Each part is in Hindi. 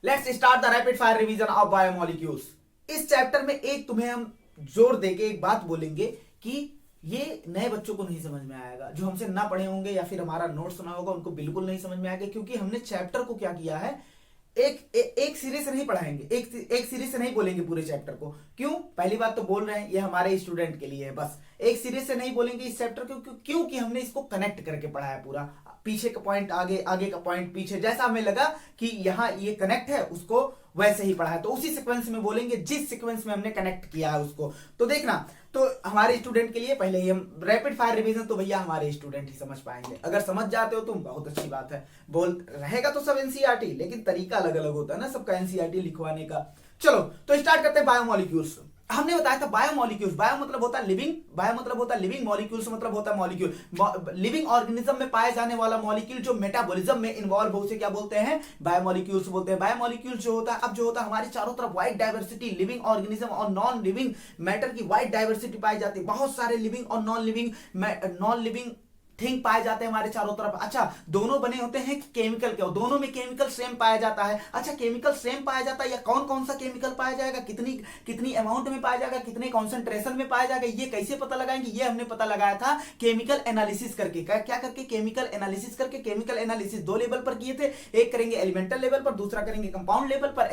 Let's start the rapid fire revision of biomolecules. इस चैप्टर में एक तुम्हें हम जोर देके एक बात बोलेंगे कि ये नए बच्चों को नहीं समझ में आएगा, जो हमसे ना पढ़े होंगे या फिर हमारा नोट सुना होगा उनको बिल्कुल नहीं समझ में आएगा, क्योंकि हमने चैप्टर को क्या किया है, एक सीरीज से नहीं पढ़ाएंगे, एक सीरीज से नहीं बोलेंगे पूरे चैप्टर को। क्यों? पहली बात तो बोल रहे हैं ये हमारे स्टूडेंट के लिए है, बस एक सीरीज से नहीं बोलेंगे इस चैप्टर को। क्योंकि हमने इसको कनेक्ट करके पढ़ा है पूरा, पीछे का पॉइंट आगे, आगे का पॉइंट पीछे, जैसा हमें लगा कि यहाँ ये कनेक्ट है उसको वैसे ही पढ़ा है, तो उसी सीक्वेंस में बोलेंगे जिस सीक्वेंस में हमने कनेक्ट किया है उसको। तो देखना, तो हमारे स्टूडेंट के लिए पहले ही हम रैपिड फायर रिवीजन तो भैया हमारे स्टूडेंट ही समझ पाएंगे। अगर समझ जाते हो तुम बहुत अच्छी बात है, बोल रहेगा तो सब एनसीईआरटी, लेकिन तरीका अलग अलग होता है ना सबका एनसीईआरटी लिखवाने का। चलो तो स्टार्ट करते हैं बायोमोलिक्यूल्स। हमने बताया था बायोमोलिक्यूल्स, बायो मतलब होता है लिविंग, बायो मतलब होता है लिविंग, मॉलिक्यूल्स मतलब होता है मॉलिक्यूल। लिविंग ऑर्गेनिज्म में पाए जाने वाला मॉलिक्यूल जो मेटाबॉलिज्म में इन्वॉल्व हो उसे क्या बोलते हैं? बायोमोलिक्यूल्स बोलते हैं। बायोमोलिक्यूल्स जो होता है, अब जो होता है हमारे चारों तरफ वाइड डाइवर्सिटी, लिविंग ऑर्गेनिज्म और नॉन लिविंग मैटर की वाइड डाइवर्सिटी पाई जाती है। बहुत सारे लिविंग और नॉन लिविंग थिंग पाए जाते हैं हमारे चारों तरफ। अच्छा, दोनों बने होते हैं केमिकल के, दोनों में केमिकल सेम पाया जाता है। अच्छा, केमिकल सेम पाया जाता है या कौन कौन सा केमिकल पाया जाएगा, कितनी कितनी अमाउंट में पाया जाएगा, कितने कॉन्सेंट्रेशन में पाया जाएगा, ये कैसे पता लगाएंगे? ये हमने पता लगाया था केमिकल एनालिसिस करके। क्या करके? केमिकल एनालिसिस करके। केमिकल एनालिसिस दो लेवल पर किए थे, एक करेंगे एलिमेंटल लेवल पर, दूसरा करेंगे कंपाउंड लेवल पर।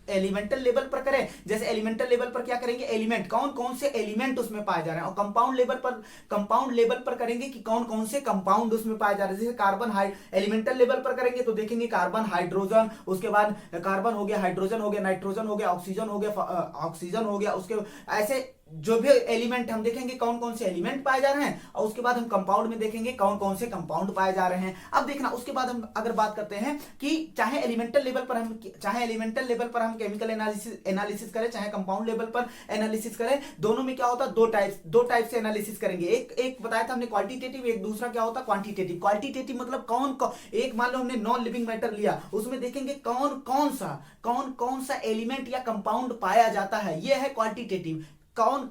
एलिमेंटल लेवल पर करें, जैसे एलिमेंटल लेवल पर क्या करेंगे, एलिमेंट कौन कौन से एलिमेंट उसमें पाए जा रहे हैं, और कंपाउंड लेवल पर करेंगे कि कौन कौन से कंपाउंड उसमें पाए जा रहे हैं। जैसे कार्बन एलिमेंटल लेवल पर करेंगे तो देखेंगे कार्बन, हाइड्रोजन, उसके बाद कार्बन हो गया, हाइड्रोजन हो गया, नाइट्रोजन हो गया, ऑक्सीजन हो गया, उसके ऐसे जो भी एलिमेंट हम देखेंगे कौन कौन से एलिमेंट पाए जा रहे हैं, और उसके बाद हम कंपाउंड में देखेंगे कौन कौन से कंपाउंड पाए जा रहे हैं। अब देखना, उसके बाद हम अगर बात करते हैं कि चाहे एलिमेंटल लेवल पर हम केमिकल एनालिसिस करें, चाहे कंपाउंड लेवल पर एनालिसिस करें, दोनों में क्या होता है, दो टाइप से एनालिसिस करेंगे। एक बताया था हमने क्वालिटेटिव, एक दूसरा क्या होता है क्वांटिटेटिव। क्वालिटेटिव मतलब एक मान लो हमने नॉन लिविंग मैटर लिया, उसमें देखेंगे कौन कौन सा एलिमेंट या कंपाउंड पाया जाता है, यह है क्वांटिटेटिव। कौन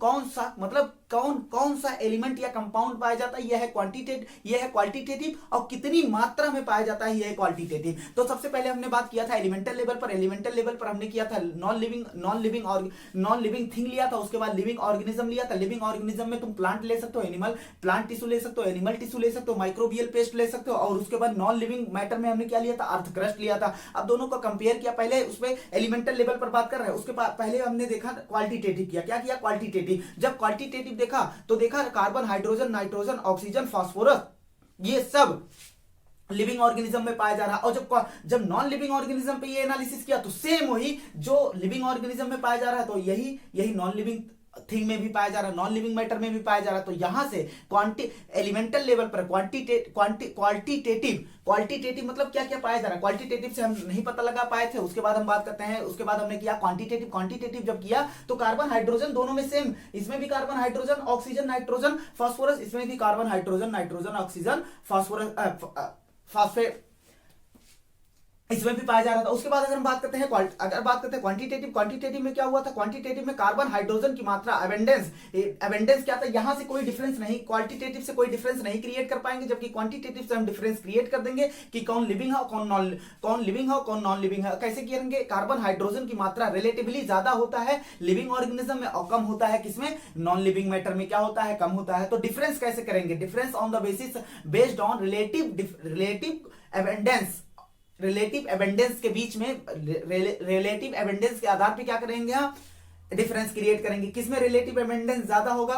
कौन सा एलिमेंट या कंपाउंड पाया जाता है, यह है क्वालिटेटिव, और कितनी मात्रा में पाया जाता है, यह है क्वालिटेटिव। तो सबसे पहले हमने बात किया था एलिमेंटल लेवल पर हमने किया था नॉन लिविंग थिंग लिया था, उसके बाद लिविंग ऑर्गेनिज्म लिया था। लिविंग ऑर्गेनिज्म में तुम प्लांट ले सकते हो, प्लांट टिश्यू ले सकते हो, एनिमल टिश्यू ले सकते हो, माइक्रोबियल पेस्ट ले सकते हो, और उसके बाद नॉन लिविंग मैटर में हमने क्या लिया था, अर्थ क्रस्ट लिया था। अब दोनों को कंपेयर किया, पहले उसमें एलिमेंटल लेवल पर बात कर रहे हैं, उसके बाद पहले हमने देखा क्वालिटेटिव किया। क्या किया? क्वालिटेटिव। जब क्वालिटेटिव देखा तो देखा carbon, hydrogen, nitrogen, oxygen, phosphorus, ये सब लिविंग ऑर्गेनिज्म में पाया जा रहा है। और जब नॉन लिविंग ऑर्गेनिज्म पे ये एनालिसिस किया तो सेम वही जो लिविंग ऑर्गेनिज्म में पाया जा रहा है, तो यही नॉन लिविंग थिंग में भी पाया जा रहा है, नॉन लिविंग मैटर में भी पाया जा रहा है। तो यहां से एलिमेंटल लेवल पर क्वांटिटेटिव मतलब क्या क्या पाया जा रहा है, क्वालिटेटिव से हम नहीं पता लगा पाए थे। उसके बाद हम बात करते हैं, उसके बाद हमने किया क्वांटिटेटिव जब किया तो कार्बन, हाइड्रोजन दोनों में सेम, इसमें भी carbon, hydrogen, oxygen, nitrogen, phosphorus, इसमें भी carbon, hydrogen, nitrogen, oxygen, phosphorus, इसमें भी पाया जा रहा था। उसके बाद अगर हम बात करते हैं क्वांटिटेटिव में क्या हुआ था, क्वांटिटेटिव में कार्बन, हाइड्रोजन की मात्रा, एवेंडेंस क्या था, यहां से कोई डिफरेंस नहीं, क्वालिटेटिव से कोई डिफरेंस नहीं क्रिएट कर पाएंगे, जबकि क्वांटिटेटिव से हम डिफरेंस क्रिएट कर देंगे कि कौन लिविंग है, कौन नॉन लिविंग है। कैसे करेंगे? कार्बन, हाइड्रोजन की मात्रा रिलेटिवली ज्यादा होता है लिविंग ऑर्गेनिज्म में और कम होता है किसमें, नॉन लिविंग मैटर में क्या होता है, कम होता है। तो डिफरेंस कैसे करेंगे? Difference on the based on relative abundance के बीच में, रिलेटिव एबेंडेंस के आधार पे क्या करेंगे हम, डिफरेंस क्रिएट करेंगे। किसमें रिलेटिव एबेंडेंस ज्यादा होगा,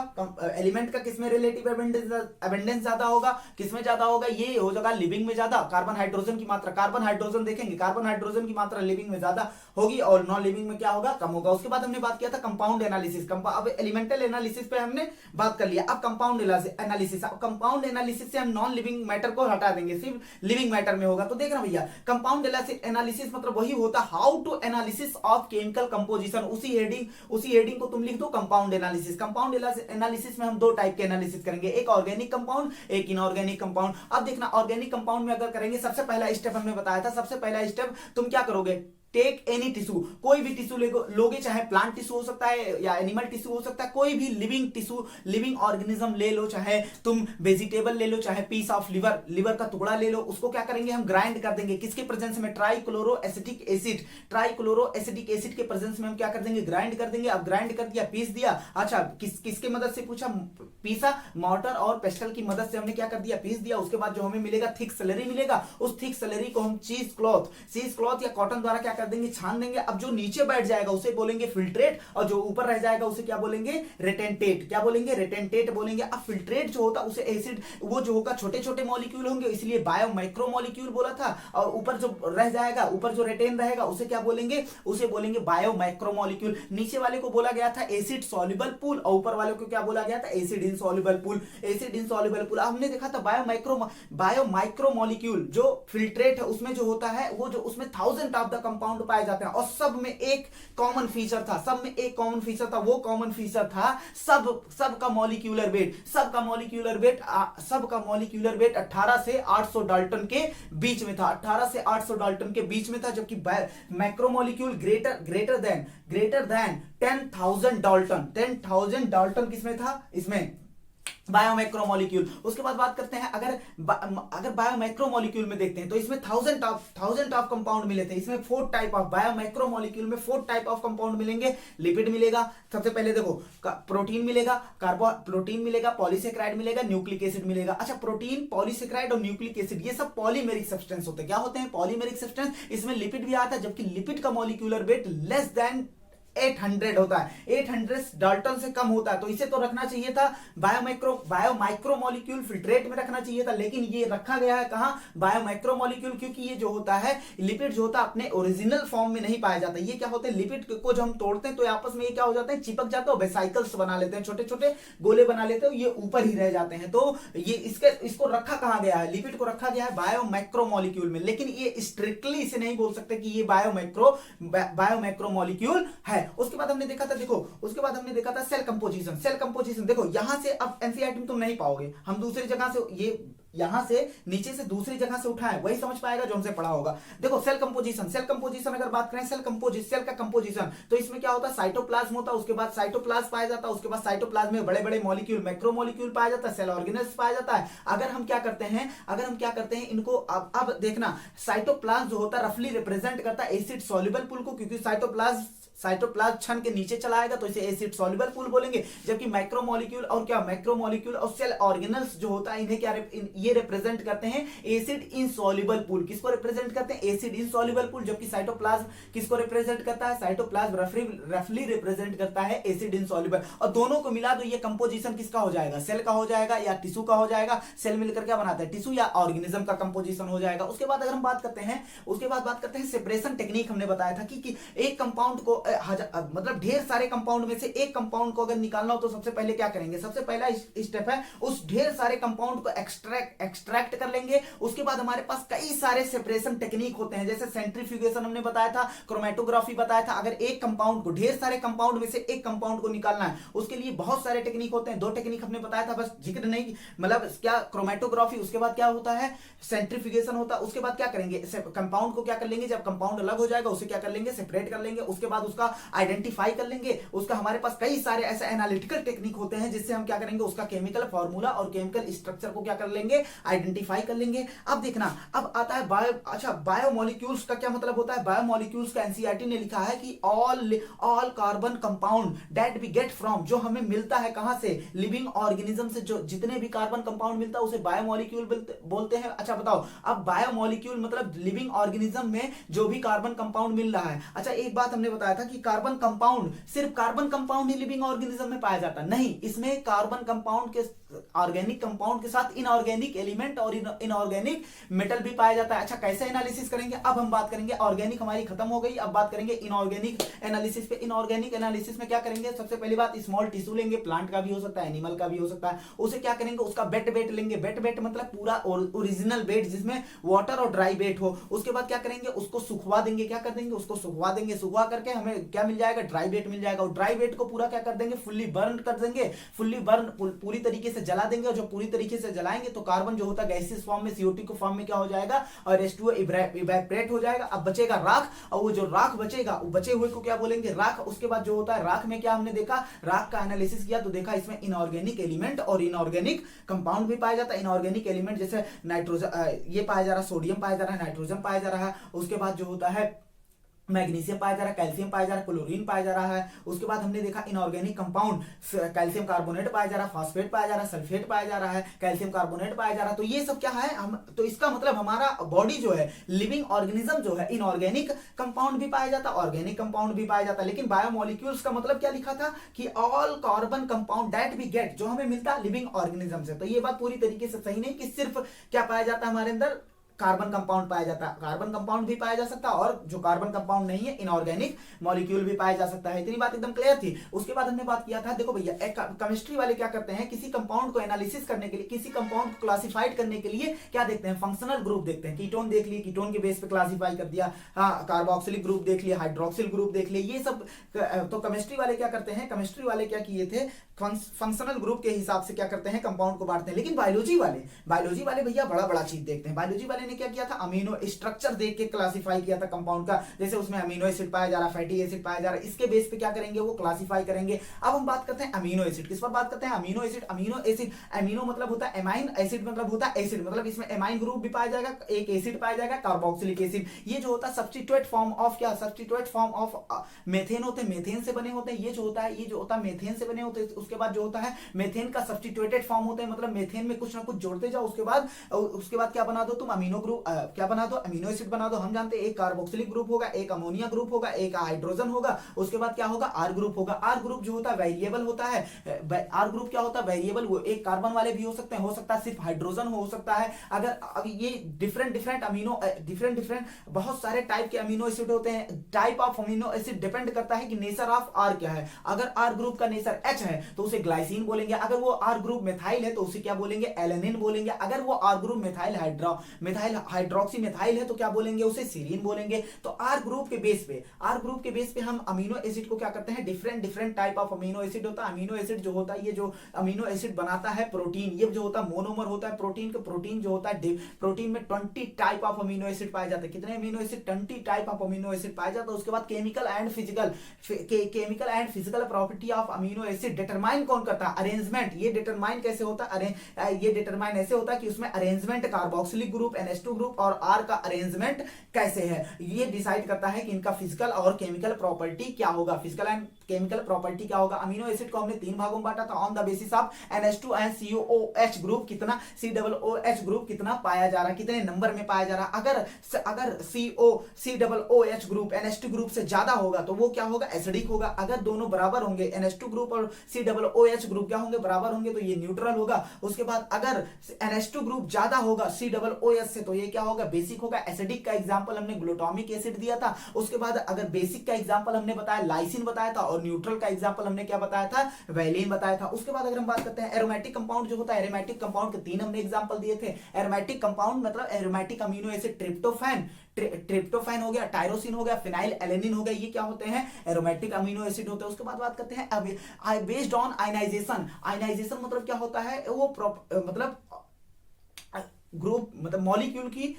एलिमेंट का किसमें रिलेटिव एबेंडेंस ज्यादा होगा, किसमें ज्यादा होगा, ये हो जाएगा लिविंग में ज्यादा। कार्बन, हाइड्रोजन की मात्रा, कार्बन हाइड्रोजन देखेंगे, कार्बन हाइड्रोजन की मात्रा लिविंग में ज्यादा होगी और नॉन लिविंग में क्या होगा, कम होगा। उसके बाद हमने बात किया था कंपाउंड एनालिसिस। अब एलिमेंटल एनालिसिस पे हमने बात कर लिया, अब कंपाउंड एनालिसिस। अब कंपाउंड एनालिसिस से हम नॉन लिविंग मैटर को हटा देंगे, सिर्फ लिविंग मैटर में होगा। तो देख रहा भैया, कंपाउंड एनालिसिस मतलब वही होता how to analysis of chemical composition. उसी हेडिंग को तुम लिख दो कंपाउंड एनालिसिस। कंपाउंड एनालिसिस में हम दो टाइप के एनालिसिस करेंगे, एक ऑर्गेनिक कंपाउंड, एक इनऑर्गेनिक कंपाउंड। अब देखना, ऑर्गेनिक कंपाउंड में अगर करेंगे, सबसे पहला स्टेप हमने बताया था, सबसे पहला स्टेप तुम क्या करोगे, टेक एनी टिश्यू, कोई भी टिश्यू लोगे, चाहे प्लांट टिश्यू हो सकता है या एनिमल टिश्यू हो सकता है, कोई भी लिविंग टिश्यू, लिविंग ऑर्गेनिज्म ले लो, चाहे तुम वेजिटेबल ले लो, चाहे पीस ऑफ लिवर, लिवर का टुकड़ा ले लो, उसको क्या करेंगे हम ग्राइंड कर देंगे, किसके प्रेजेंस में, trichloro acetic acid, trichloro acetic acid के प्रेजेंस में हम क्या कर देंगे, ग्राइंड कर देंगे। अब ग्राइंड कर दिया, पीस दिया, अच्छा किसके मदद से पूछा, पीसा, मोटर और पेस्टल की मदद से हमने क्या कर दिया, पीस दिया। उसके बाद जो हमें मिलेगा थिक स्लरी मिलेगा, उस थिक स्लरी को हम चीज क्लॉथ या कॉटन द्वारा क्या कर देंगे, छान देंगे। अब जो नीचे बैठ जाएगा उसे बोलेंगे फिल्ट्रेट, और जो ऊपर रह जाएगा उसे क्या बोलेंगे, रेटेंटेट। क्या बोलेंगे, रेटेंटेट बोलेंगे। अब फिल्ट्रेट जो होता है उसे एसिड, वो जो होगा छोटे छोटे मॉलिक्यूल होंगे, इसलिए बायो माइक्रो मॉलिक्यूल बोला था। और ऊपर जो रह जाएगा, ऊपर जो रेटेन रहेगा उसे क्या बोलेंगे, उसे बोलेंगे बायो माइक्रो मॉलिक्यूल। नीचे वाले को बोला गया था एसिड सॉल्युबल पूल, और ऊपर वाले को क्या बोला गया था, acid insoluble pool, acid insoluble pool. हमने देखा था बायो माइक्रो मॉलिक्यूल जो फिल्ट्रेट है उसमें जो होता है, वो जो उसमें 1000 ऑफ द कंपाउंड पाए जाते हैं, और सब में एक कॉमन फीचर था, सब में एक कॉमन फीचर था। वो कॉमन फीचर था सबका मॉलिक्यूलर वेट, सबका मॉलिक्यूलर वेट 18 से 800 डाल्टन के बीच में था, 18 से 800 डाल्टन के बीच में था। जबकि मैक्रोमोलिक्यूल ग्रेटर देन 10,000 डाल्टन किसमें था, इसमें बायोमैक्रोमोलिक्यूल। उसके बाद बात करते हैं, अगर बायोमैक्रोमोलिक्यूल में देखते हैं तो इसमें 1000 ऑफ कंपाउंड मिले थे। इसमें 4 टाइप ऑफ बायोमैक्रोमोलिक्यूल में 4 टाइप ऑफ कंपाउंड मिलेंगे। लिपिड मिलेगा, सबसे पहले देखो प्रोटीन मिलेगा, प्रोटीन मिलेगा, पॉलीसेक्राइड मिलेगा, न्यूक्लिक एसिड मिलेगा। अच्छा, प्रोटीन, पॉलीसेक्राइड और न्यूक्लिक एसिड ये सब पॉलीमेरिक सब्सटेंस होते हैं। क्या होते हैं, पॉलीमेरिक सब्सटेंस। इसमें लिपिड भी आता है, जबकि लिपिड का मॉलिक्यूलर वेट लेस देन 800 होता है, 800 डाल्टन से कम होता है। तो इसे तो रखना चाहिए था बायोमाइक्रो मॉलिक्यूल फिल्ट्रेट में रखना चाहिए था, लेकिन ये रखा गया है कहां, बायोमाइक्रो मॉलिक्यूल, क्योंकि ये जो होता है लिपिड जो होता है अपने ओरिजिनल फॉर्म में नहीं पाया जाता। ये क्या होते हैं, लिपिड को जो हम तोड़ते हैं तो आपस में ये क्या हो जाते हैं, चिपक जाते हैं, वेसाइकल्स बना लेते हैं, छोटे छोटे गोले बना लेते हैं, ये ऊपर ही रह जाते हैं। तो ये इसको रखा कहां गया है, लिपिड को रखा गया है बायोमाइक्रो मॉलिक्यूल में, लेकिन ये स्ट्रिक्टली इसे नहीं बोल सकते कि ये बायोमाइक्रो मॉलिक्यूल है। उसके बाद हमने देखा था, देखो उसके बाद हमने देखा था सेल कंपोजिशन। देखो यहां से अब एनसीईआरटी में तुम नहीं पाओगे, हम दूसरी जगह से ये यहां से नीचे से दूसरी जगह से उठाए, वही समझ पाएगा जो हमसे पढ़ा होगा। देखो सेल कंपोजिशन अगर बात करें, सेल का कंपोजिशन, तो इसमें क्या होता है, साइटोप्लाज्म होता है, उसके बाद साइटोप्लाज्म पाया जाता है, उसके बाद साइटोप्लाज्म में बड़े बड़े मॉलिक्यूल, मैक्रोमोलिक्यूल पाया जाता है, सेल ऑर्गेनेल्स पाया जाता है। अगर हम क्या करते हैं इनको, अब देखना, साइटोप्लाज्म जो होता है रफली रिप्रेजेंट करता है एसिड सॉल्युबल पूल को, क्योंकि साइटोप्लाज्म छन के नीचे चला आएगा तो इसे एसिड सॉल्युबल पूल बोलेंगे। जबकि मैक्रोमोलिक्यूल और सेल ऑर्गेनल्स जो होता है इन्हें क्या ये रिप्रेजेंट करते हैं एसिड इनसॉल्युबल पूल। किसको रिप्रेजेंट करते हैं, एसिड इनसॉल्युबल पूल। जबकि साइटोप्लाज्म किसको रिप्रेजेंट करता है, साइटोप्लाज्म रफली रिप्रेजेंट करता है एसिड इनसॉल्युबल। और दोनों को मिला तो ये कंपोजिशन किसका हो जाएगा, सेल का हो जाएगा या टिश्यू का हो जाएगा। सेल मिलकर क्या बनाता है, टिश्यू या ऑर्गेनिज्म का कंपोजिशन हो जाएगा। उसके बाद अगर हम बात करते हैं सेपरेशन टेक्निक, हमने बताया था कि एक कंपाउंड को मतलब ढेर सारे कंपाउंड में से एक कंपाउंड को अगर निकालना हो तो सबसे पहले क्या करेंगे, सबसे पहला स्टेप है उस ढेर सारे कंपाउंड को एक्सट्रैक्ट कर लेंगे। उसके बाद हमारे पास कई सारे सेपरेशन टेक्निक होते हैं, जैसे सेंट्रीफ्यूगेशन हमने बताया था, क्रोमेटोग्राफी बताया था। अगर एक कंपाउंड को, ढेर सारे कंपाउंड में से एक कंपाउंड को निकालना है उसके लिए बहुत सारे टेक्निक होते हैं। 2 टेक्निक हमने बताया था, बस जिक्र नहीं, मतलब क्या, क्रोमेटोग्राफी, उसके बाद क्या होता है, सेंट्रीफ्यूगेशन होता है। उसके बाद क्या करेंगे, कंपाउंड को क्या कर लेंगे, जब कंपाउंड अलग हो जाएगा उसे क्या कर लेंगे, सेपरेट कर लेंगे। उसके बाद उसका आइडेंटिफाई कर लेंगे। उसका हमारे पास कई सारे ऐसे एनालिटिकल टेक्निक होते हैं जिससे हम क्या करेंगे, उसका केमिकल फार्मूला और केमिकल स्ट्रक्चर को क्या कर लेंगे, आइडेंटिफाई कर लेंगे। अब देखना, अब आता है बायोमोलिक्यूल्स का क्या मतलब होता है। बायोमोलिक्यूल्स का एनसीईआरटी ने लिखा है कि all carbon compound that we get from, जो हमें मिलता है कहां से, लिविंग ऑर्गेनिज्म से, जो जितने भी कार्बन कंपाउंड मिलता है उसे बायोमोलिक्यूल बोलते हैं। अच्छा बताओ, अब बायोमोलिक्यूल मतलब लिविंग ऑर्गेनिज्म में जो भी कार्बन कंपाउंड मिल रहा है। अच्छा, एक बात हमने बताया था कि कार्बन कंपाउंड, सिर्फ कार्बन कंपाउंड ही लिविंग ऑर्गेनिज्म में पाया जाता नहीं, इसमें कार्बन कंपाउंड के, ऑर्गेनिक कंपाउंड के साथ इनऑर्गेनिक एलिमेंट और इनऑर्गेनिक मेटल भी पाया जाता है। अच्छा, कैसे एनालिसिस करेंगे, अब हम बात करेंगे, ऑर्गेनिक हमारी खत्म हो गई, अब बात करेंगे इनऑर्गेनिक एनालिसिस पे। इनऑर्गेनिक एनालिसिस में क्या करेंगे, सबसे पहली बात स्मॉल टिश्यू लेंगे, प्लांट का भी हो सकता है, एनिमल का भी हो सकता है। उसे क्या करेंगे, उसका वेट लेंगे, वेट मतलब पूरा ओरिजिनल वेट जिसमें वाटर और ड्राई वेट हो। उसके बाद क्या करेंगे, उसको सुखवा देंगे, क्या कर देंगे, उसको सुखवा देंगे। सुखवा करके हमें हमें क्या मिल जाएगा, ड्राई वेट मिल जाएगा। और ड्राई वेट को पूरा क्या कर देंगे, फुल्ली बर्न कर देंगे, फुल्ली बर्न पूरी तरीके से जला देंगे। और जब पूरी तरीके से जलाएंगे तो कार्बन जो होता है गैसियस फॉर्म में, CO2 के फॉर्म में क्या हो जाएगा, और H2O इवेपोरेट हो जाएगा। अब बचेगा राख, और वो जो राख बचेगा, वो बचे हुए को क्या बोलेंगे, राख। उसके बाद जो होता है राख में क्या हमने देखा, राख का एनालिसिस किया तो देखा इसमें इनऑर्गेनिक एलिमेंट और इनऑर्गेनिक कंपाउंड भी पाया जाता है। इनऑर्गेनिक एलिमेंट जैसे नाइट्रोजन ये पाया जा रहा है, सोडियम पाया जा रहा है, नाइट्रोजन पाया जा रहा है। उसके बाद जो होता है मैग्नीशियम पाया जा रहा है, कैल्शियम पाया जा रहा है, क्लोरीन पाया जा रहा है। उसके बाद हमने देखा इनऑर्गेनिक कंपाउंड, कैल्शियम कार्बोनेट पाया जा रहा है, फॉस्फेट पाया जा रहा है, सल्फेट पाया जा रहा है, कैल्शियम कार्बोनेट पाया जा रहा है। तो ये सब क्या है, हम तो इसका मतलब हमारा बॉडी जो है, लिविंग ऑर्गेनिज्म जो है, इनऑर्गेनिक कंपाउंड भी पाया जाता है, ऑर्गेनिक कंपाउंड भी पाया जाता है। लेकिन बायोमोलिक्यूल्स का मतलब क्या लिखा था कि all carbon compound that we get, जो हमें मिलता है लिविंग ऑर्गेनिज्म से। तो ये बात पूरी तरीके से सही नहीं कि सिर्फ क्या पाया जाता है हमारे अंदर, कार्बन कंपाउंड पाया जाता है। कार्बन कंपाउंड भी पाया जा सकता है, और जो कार्बन कंपाउंड नहीं है इनऑर्गेनिक मॉलिक्यूल भी पाया जा सकता है। इतनी बात एकदम क्लियर थी। उसके बाद हमने बात किया था, देखो भैया केमिस्ट्री वाले क्या करते हैं, किसी कंपाउंड को एनालिसिस करने के लिए, किसी कंपाउंड को क्लासिफाइड करने के लिए क्या देखते हैं, फंक्शनल ग्रुप देखते हैं। कीटोन देख लिए, कीटोन के बेस पे क्लासिफाई कर दिया, हाँ, कार्बोक्सिलिक ग्रुप देख लिया, हाइड्रोक्सिल ग्रुप देख लिए, ये सब। तो केमिस्ट्री वाले क्या करते हैं, केमिस्ट्री वाले क्या किए थे, फंक्शनल ग्रुप के हिसाब से क्या करते हैं, कंपाउंड को बांटते हैं। लेकिन बायोलॉजी वाले भैया बड़ा बड़ा चीज देखते हैं। बायोलॉजी वाले ने क्या किया था, अमीनो स्ट्रक्चर देख के क्लासिफाई किया था कंपाउंड का। जैसे उसमें अमीनो एसिड पाया जा रहा है, फैटी एसिड पाया जा रहा है, इसके बेस पे क्या करेंगे, वो क्लासिफाई करेंगे। अब हम बात करते हैं अमीनो एसिड। किस पर बात करते हैं, अमीनो एसिड। अमीनो मतलब होता है एमाइन, एसिड मतलब होता है एसिड, मतलब इसमें एमाइन ग्रुप भी पाया जाएगा, एक एसिड पाया जाएगा कार्बोक्सिलिक एसिड। ये जो होता है सब्स्टिट्यूट फॉर्म ऑफ क्या, सब्स्टिट्यूट फॉर्म ऑफ मेथेन होते हैं, मेथेन से बने होते हैं। ये जो होता है मेथेन से बने होते हैं। उसके बाद जो होता है मेथेन का सब्स्टिट्यूटेड फॉर्म होता है, मतलब मेथेन में कुछ ना कुछ जोड़ते जाओ। उसके बाद क्या बना दो तुम, अमीनो ग्रुप क्या बना दो, अमीनो एसिड बना दो। हम जानते हैं एक कार्बोक्सिलिक ग्रुप होगा, एक अमोनिया ग्रुप होगा, एक हाइड्रोजन होगा। उसके बाद क्या होगा, आर ग्रुप होगा। आर ग्रुप जो होता है वेरिएबल होता है। आर ग्रुप क्या होता है, वेरिएबल। वो एक कार्बन वाले भी हो सकते हैं, हो सकता है सिर्फ हाइड्रोजन हो सकता है। अगर अब ये डिफरेंट अमीनो डिफरेंट बहुत सारे टाइप के अमीनो एसिड होते हैं। Type of amino acid depend करता है कि नेचर ऑफ आर क्या है। अगर आर ग्रुप का नेचर H है तो उसे ग्लाइसिन बोलेंगे। अगर वो आर ग्रुप मिथाइल है तो उसे क्या बोलेंगे, एलेनिन बोलेंगे। अगर वो R group methyl hydroxy methyl है तो क्या बोलेंगे, उसे सीरीन बोलेंगे। तो आर ग्रुप के बेस पे हम अमीनो एसिड को क्या करते हैं, different type of amino acid होता है। अमीनो एसिड जो होता है, ये जो अमीनो एसिड बनाता है प्रोटीन, ये जो होता है मोनोमर होता है प्रोटीन का। प्रोटीन जो होता है, प्रोटीन में 20 टाइप ऑफ अमीनो एसिड पाए जाते हैं। कितने amino acid, 20 type of amino acid पाया जाता है। उसके बाद chemical and physical property of amino acid determine कौन करता है, अरेंजमेंट। ये डिटरमाइन कैसे होता है, ये डिटरमाइन ऐसे होता है कि उसमें arrangement, carboxylic group, NH2 group और आर का अरेंजमेंट कैसे है, ये डिसाइड करता है कि इनका फिजिकल और केमिकल प्रॉपर्टी क्या होगा। फिजिकल एंड केमिकल प्रॉपर्टी क्या होगा। अमीनो एसिड को हमने 3 भागों में बांटा था, on the basis of NH2 and COOH group कितना, COOH ग्रुप कितना पाया जा रहा है, कितने नंबर में पाया जा रहा है। अगर COOH ग्रुप NH2 ग्रुप से ज्यादा होगा तो वो क्या होगा, एसिडिक होगा। अगर दोनों बराबर होंगे, NH2 ग्रुप और COOH ग्रुप क्या होंगे, बराबर होंगे, तो ये न्यूट्रल होगा। उसके बाद अगर NH2 ग्रुप ज्यादा होगा COOH से तो ये क्या होगा, बेसिक होगा। एसिडिक का एग्जांपल हमने ग्लूटामिक एसिड दिया था। उसके बाद अगर बेसिक का एग्जांपल हमने बताया लाइसिन बताया था, और न्यूट्रल का एग्जांपल हमने क्या बताया था, वैलिन बताया था। उसके बाद अगर हम बात करते हैं एरोमेटिक कंपाउंड जो होता है, एरोमेटिक कंपाउंड के 3 हमने एग्जांपल दिए थे। एरोमेटिक कंपाउंड मतलब एरोमेटिक अमीनो एसिड, ट्रिप्टोफैन हो गया, टायरोसिन हो गया, फिनाइल एलेनिन हो गया, ये क्या होते हैं, एरोमेटिक अमीनो एसिड होते हैं। उसके बाद बात करते हैं बेस्ड ऑन आयनाइजेशन। आयनाइजेशन मतलब क्या होता है, वो मतलब ग्रुप, मतलब मॉलिक्यूल की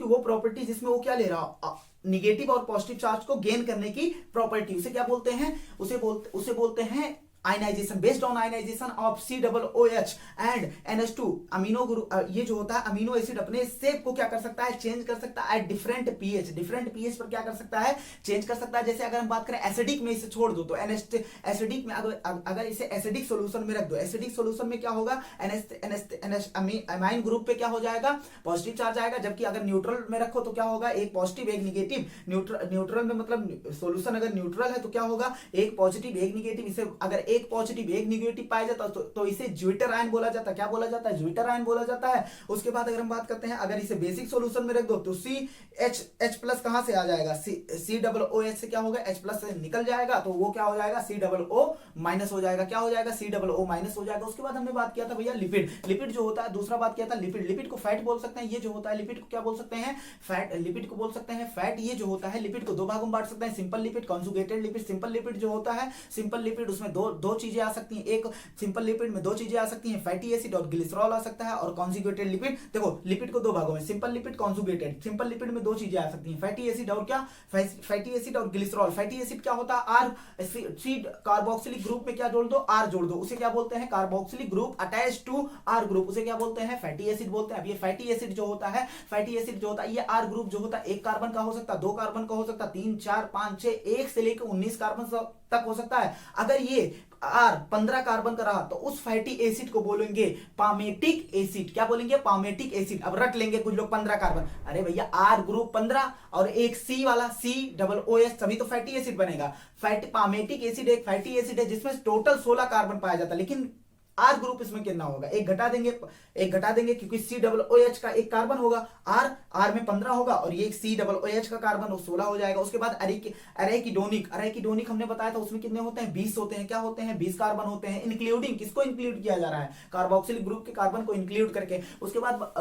वो प्रॉपर्टी जिसमें वो क्या ले रहा, निगेटिव और पॉजिटिव चार्ज को गेन करने की प्रॉपर्टी, उसे क्या बोलते हैं, उसे बोलते हैं ionisation. Based on ionisation of COOH and NH2 amino group, ये जो होता है अमीनो एसिड अपने शेप को क्या कर सकता है, चेंज कर सकता है। डिफरेंट पीएच पर क्या कर सकता है, चेंज कर सकता है। जैसे अगर हम बात करें एसिडिक में, इसे छोड़ दो तो एसिडिक में अगर इसे एसिडिक सॉल्यूशन में रख दो, एसिडिक सॉल्यूशन में क्या होगा, अमाइन ग्रुप पे क्या हो जाएगा, पॉजिटिव चार्ज आएगा। जबकि अगर न्यूट्रल में रखो तो क्या होगा, एक पॉजिटिव एक निगेटिव। न्यूट्रल में मतलब सॉल्यूशन अगर न्यूट्रल है तो क्या होगा, एक पॉजिटिव एक निगेटिव। इसे अगर एक पॉजिटिव एक निगेटिव पाया जाता है तो इसे ज्विटर आयन बोला जाता है। क्या बोला जाता है? ज्विटर आयन बोला जाता है। उसके बाद अगर हम बात करते हैं, अगर इसे बेसिक सॉल्यूशन में रख दो तो H प्लस कहां से आ जाएगा? COOH से क्या होगा? H प्लस से निकल जाएगा तो वो क्या हो जाएगा? COO माइनस हो जाएगा। क्या हो जाएगा? COO माइनस हो जाएगा। उसके बाद हमने बात किया था भैया लिपिड। लिपिड जो होता है, दूसरा बात किया था लिपिड। लिपिड को फैट बोल सकते हैं। ये जो होता है लिपिड को क्या बोल सकते हैं? फैट। लिपिड को बोल सकते हैं फैट। ये जो होता है लिपिड को दो भागों में बांट सकते हैं, simple lipid, conjugated lipid. Simple lipid जो होता है, सिंपल लिपिड उसमें दो चीजें आ सकती हैं। एक सिंपल लिपिड में दो चीजें आ सकती हैं, फैटी एसिड और ग्लिसरॉल आ सकता है। और कॉन्जुगेटेड लिपिड, देखो लिपिड को दो भागों में, simple lipid, conjugated. Simple lipid में दो चीजें आ सकती हैं, फैटी एसिड और क्या? फैटी एसिड और ग्लिसरॉल। फैटी एसिड क्या होता है? आर सी कार्बोक्सिलिक ग्रुप में क्या जोड़ दो? आर जोड़ दो, उसे क्या बोलते हैं? Carboxylic group attach to R group, उसे क्या बोलते हैं? फैटी एसिड बोलते हैं। अब ये फैटी एसिड जो होता है, फैटी एसिड जो होता है, ये आर ग्रुप जो होता है, एक कार्बन का हो सकता है, दो कार्बन का हो सकता है, 3 4 5 6, 1 से लेकर 19 कार्बन तक हो सकता है। अगर ये आर 15 कार्बन का रहा तो उस फैटी एसिड को बोलेंगे पामेटिक एसिड। क्या बोलेंगे? Palmitic acid. अब रट लेंगे कुछ लोग 15 कार्बन, अरे भैया आर ग्रुप 15 और एक सी वाला COOH, तभी तो फैटी एसिड बनेगा। पामेटिक एसिड एक फैटी एसिड है जिसमें टोटल 16 कार्बन पाया जाता है, लेकिन आर ग्रुप इसमें कितना होगा? एक घटा देंगे क्योंकि COOH का एक कार्बन होगा, आर में 15 होगा और ये COOH का कार्बन 16 हो जाएगा। उसके बाद अरेकिडोनिक हमने बताया था, उसमें कितने होते हैं? 20 होते हैं। क्या होते हैं? 20 कार्बन होते हैं। इंक्लूडिंग किसको इंक्लूड किया जा रहा है? कार्बोक्सिलिक ग्रुप के कार्बन को इंक्लूड करके। उसके बाद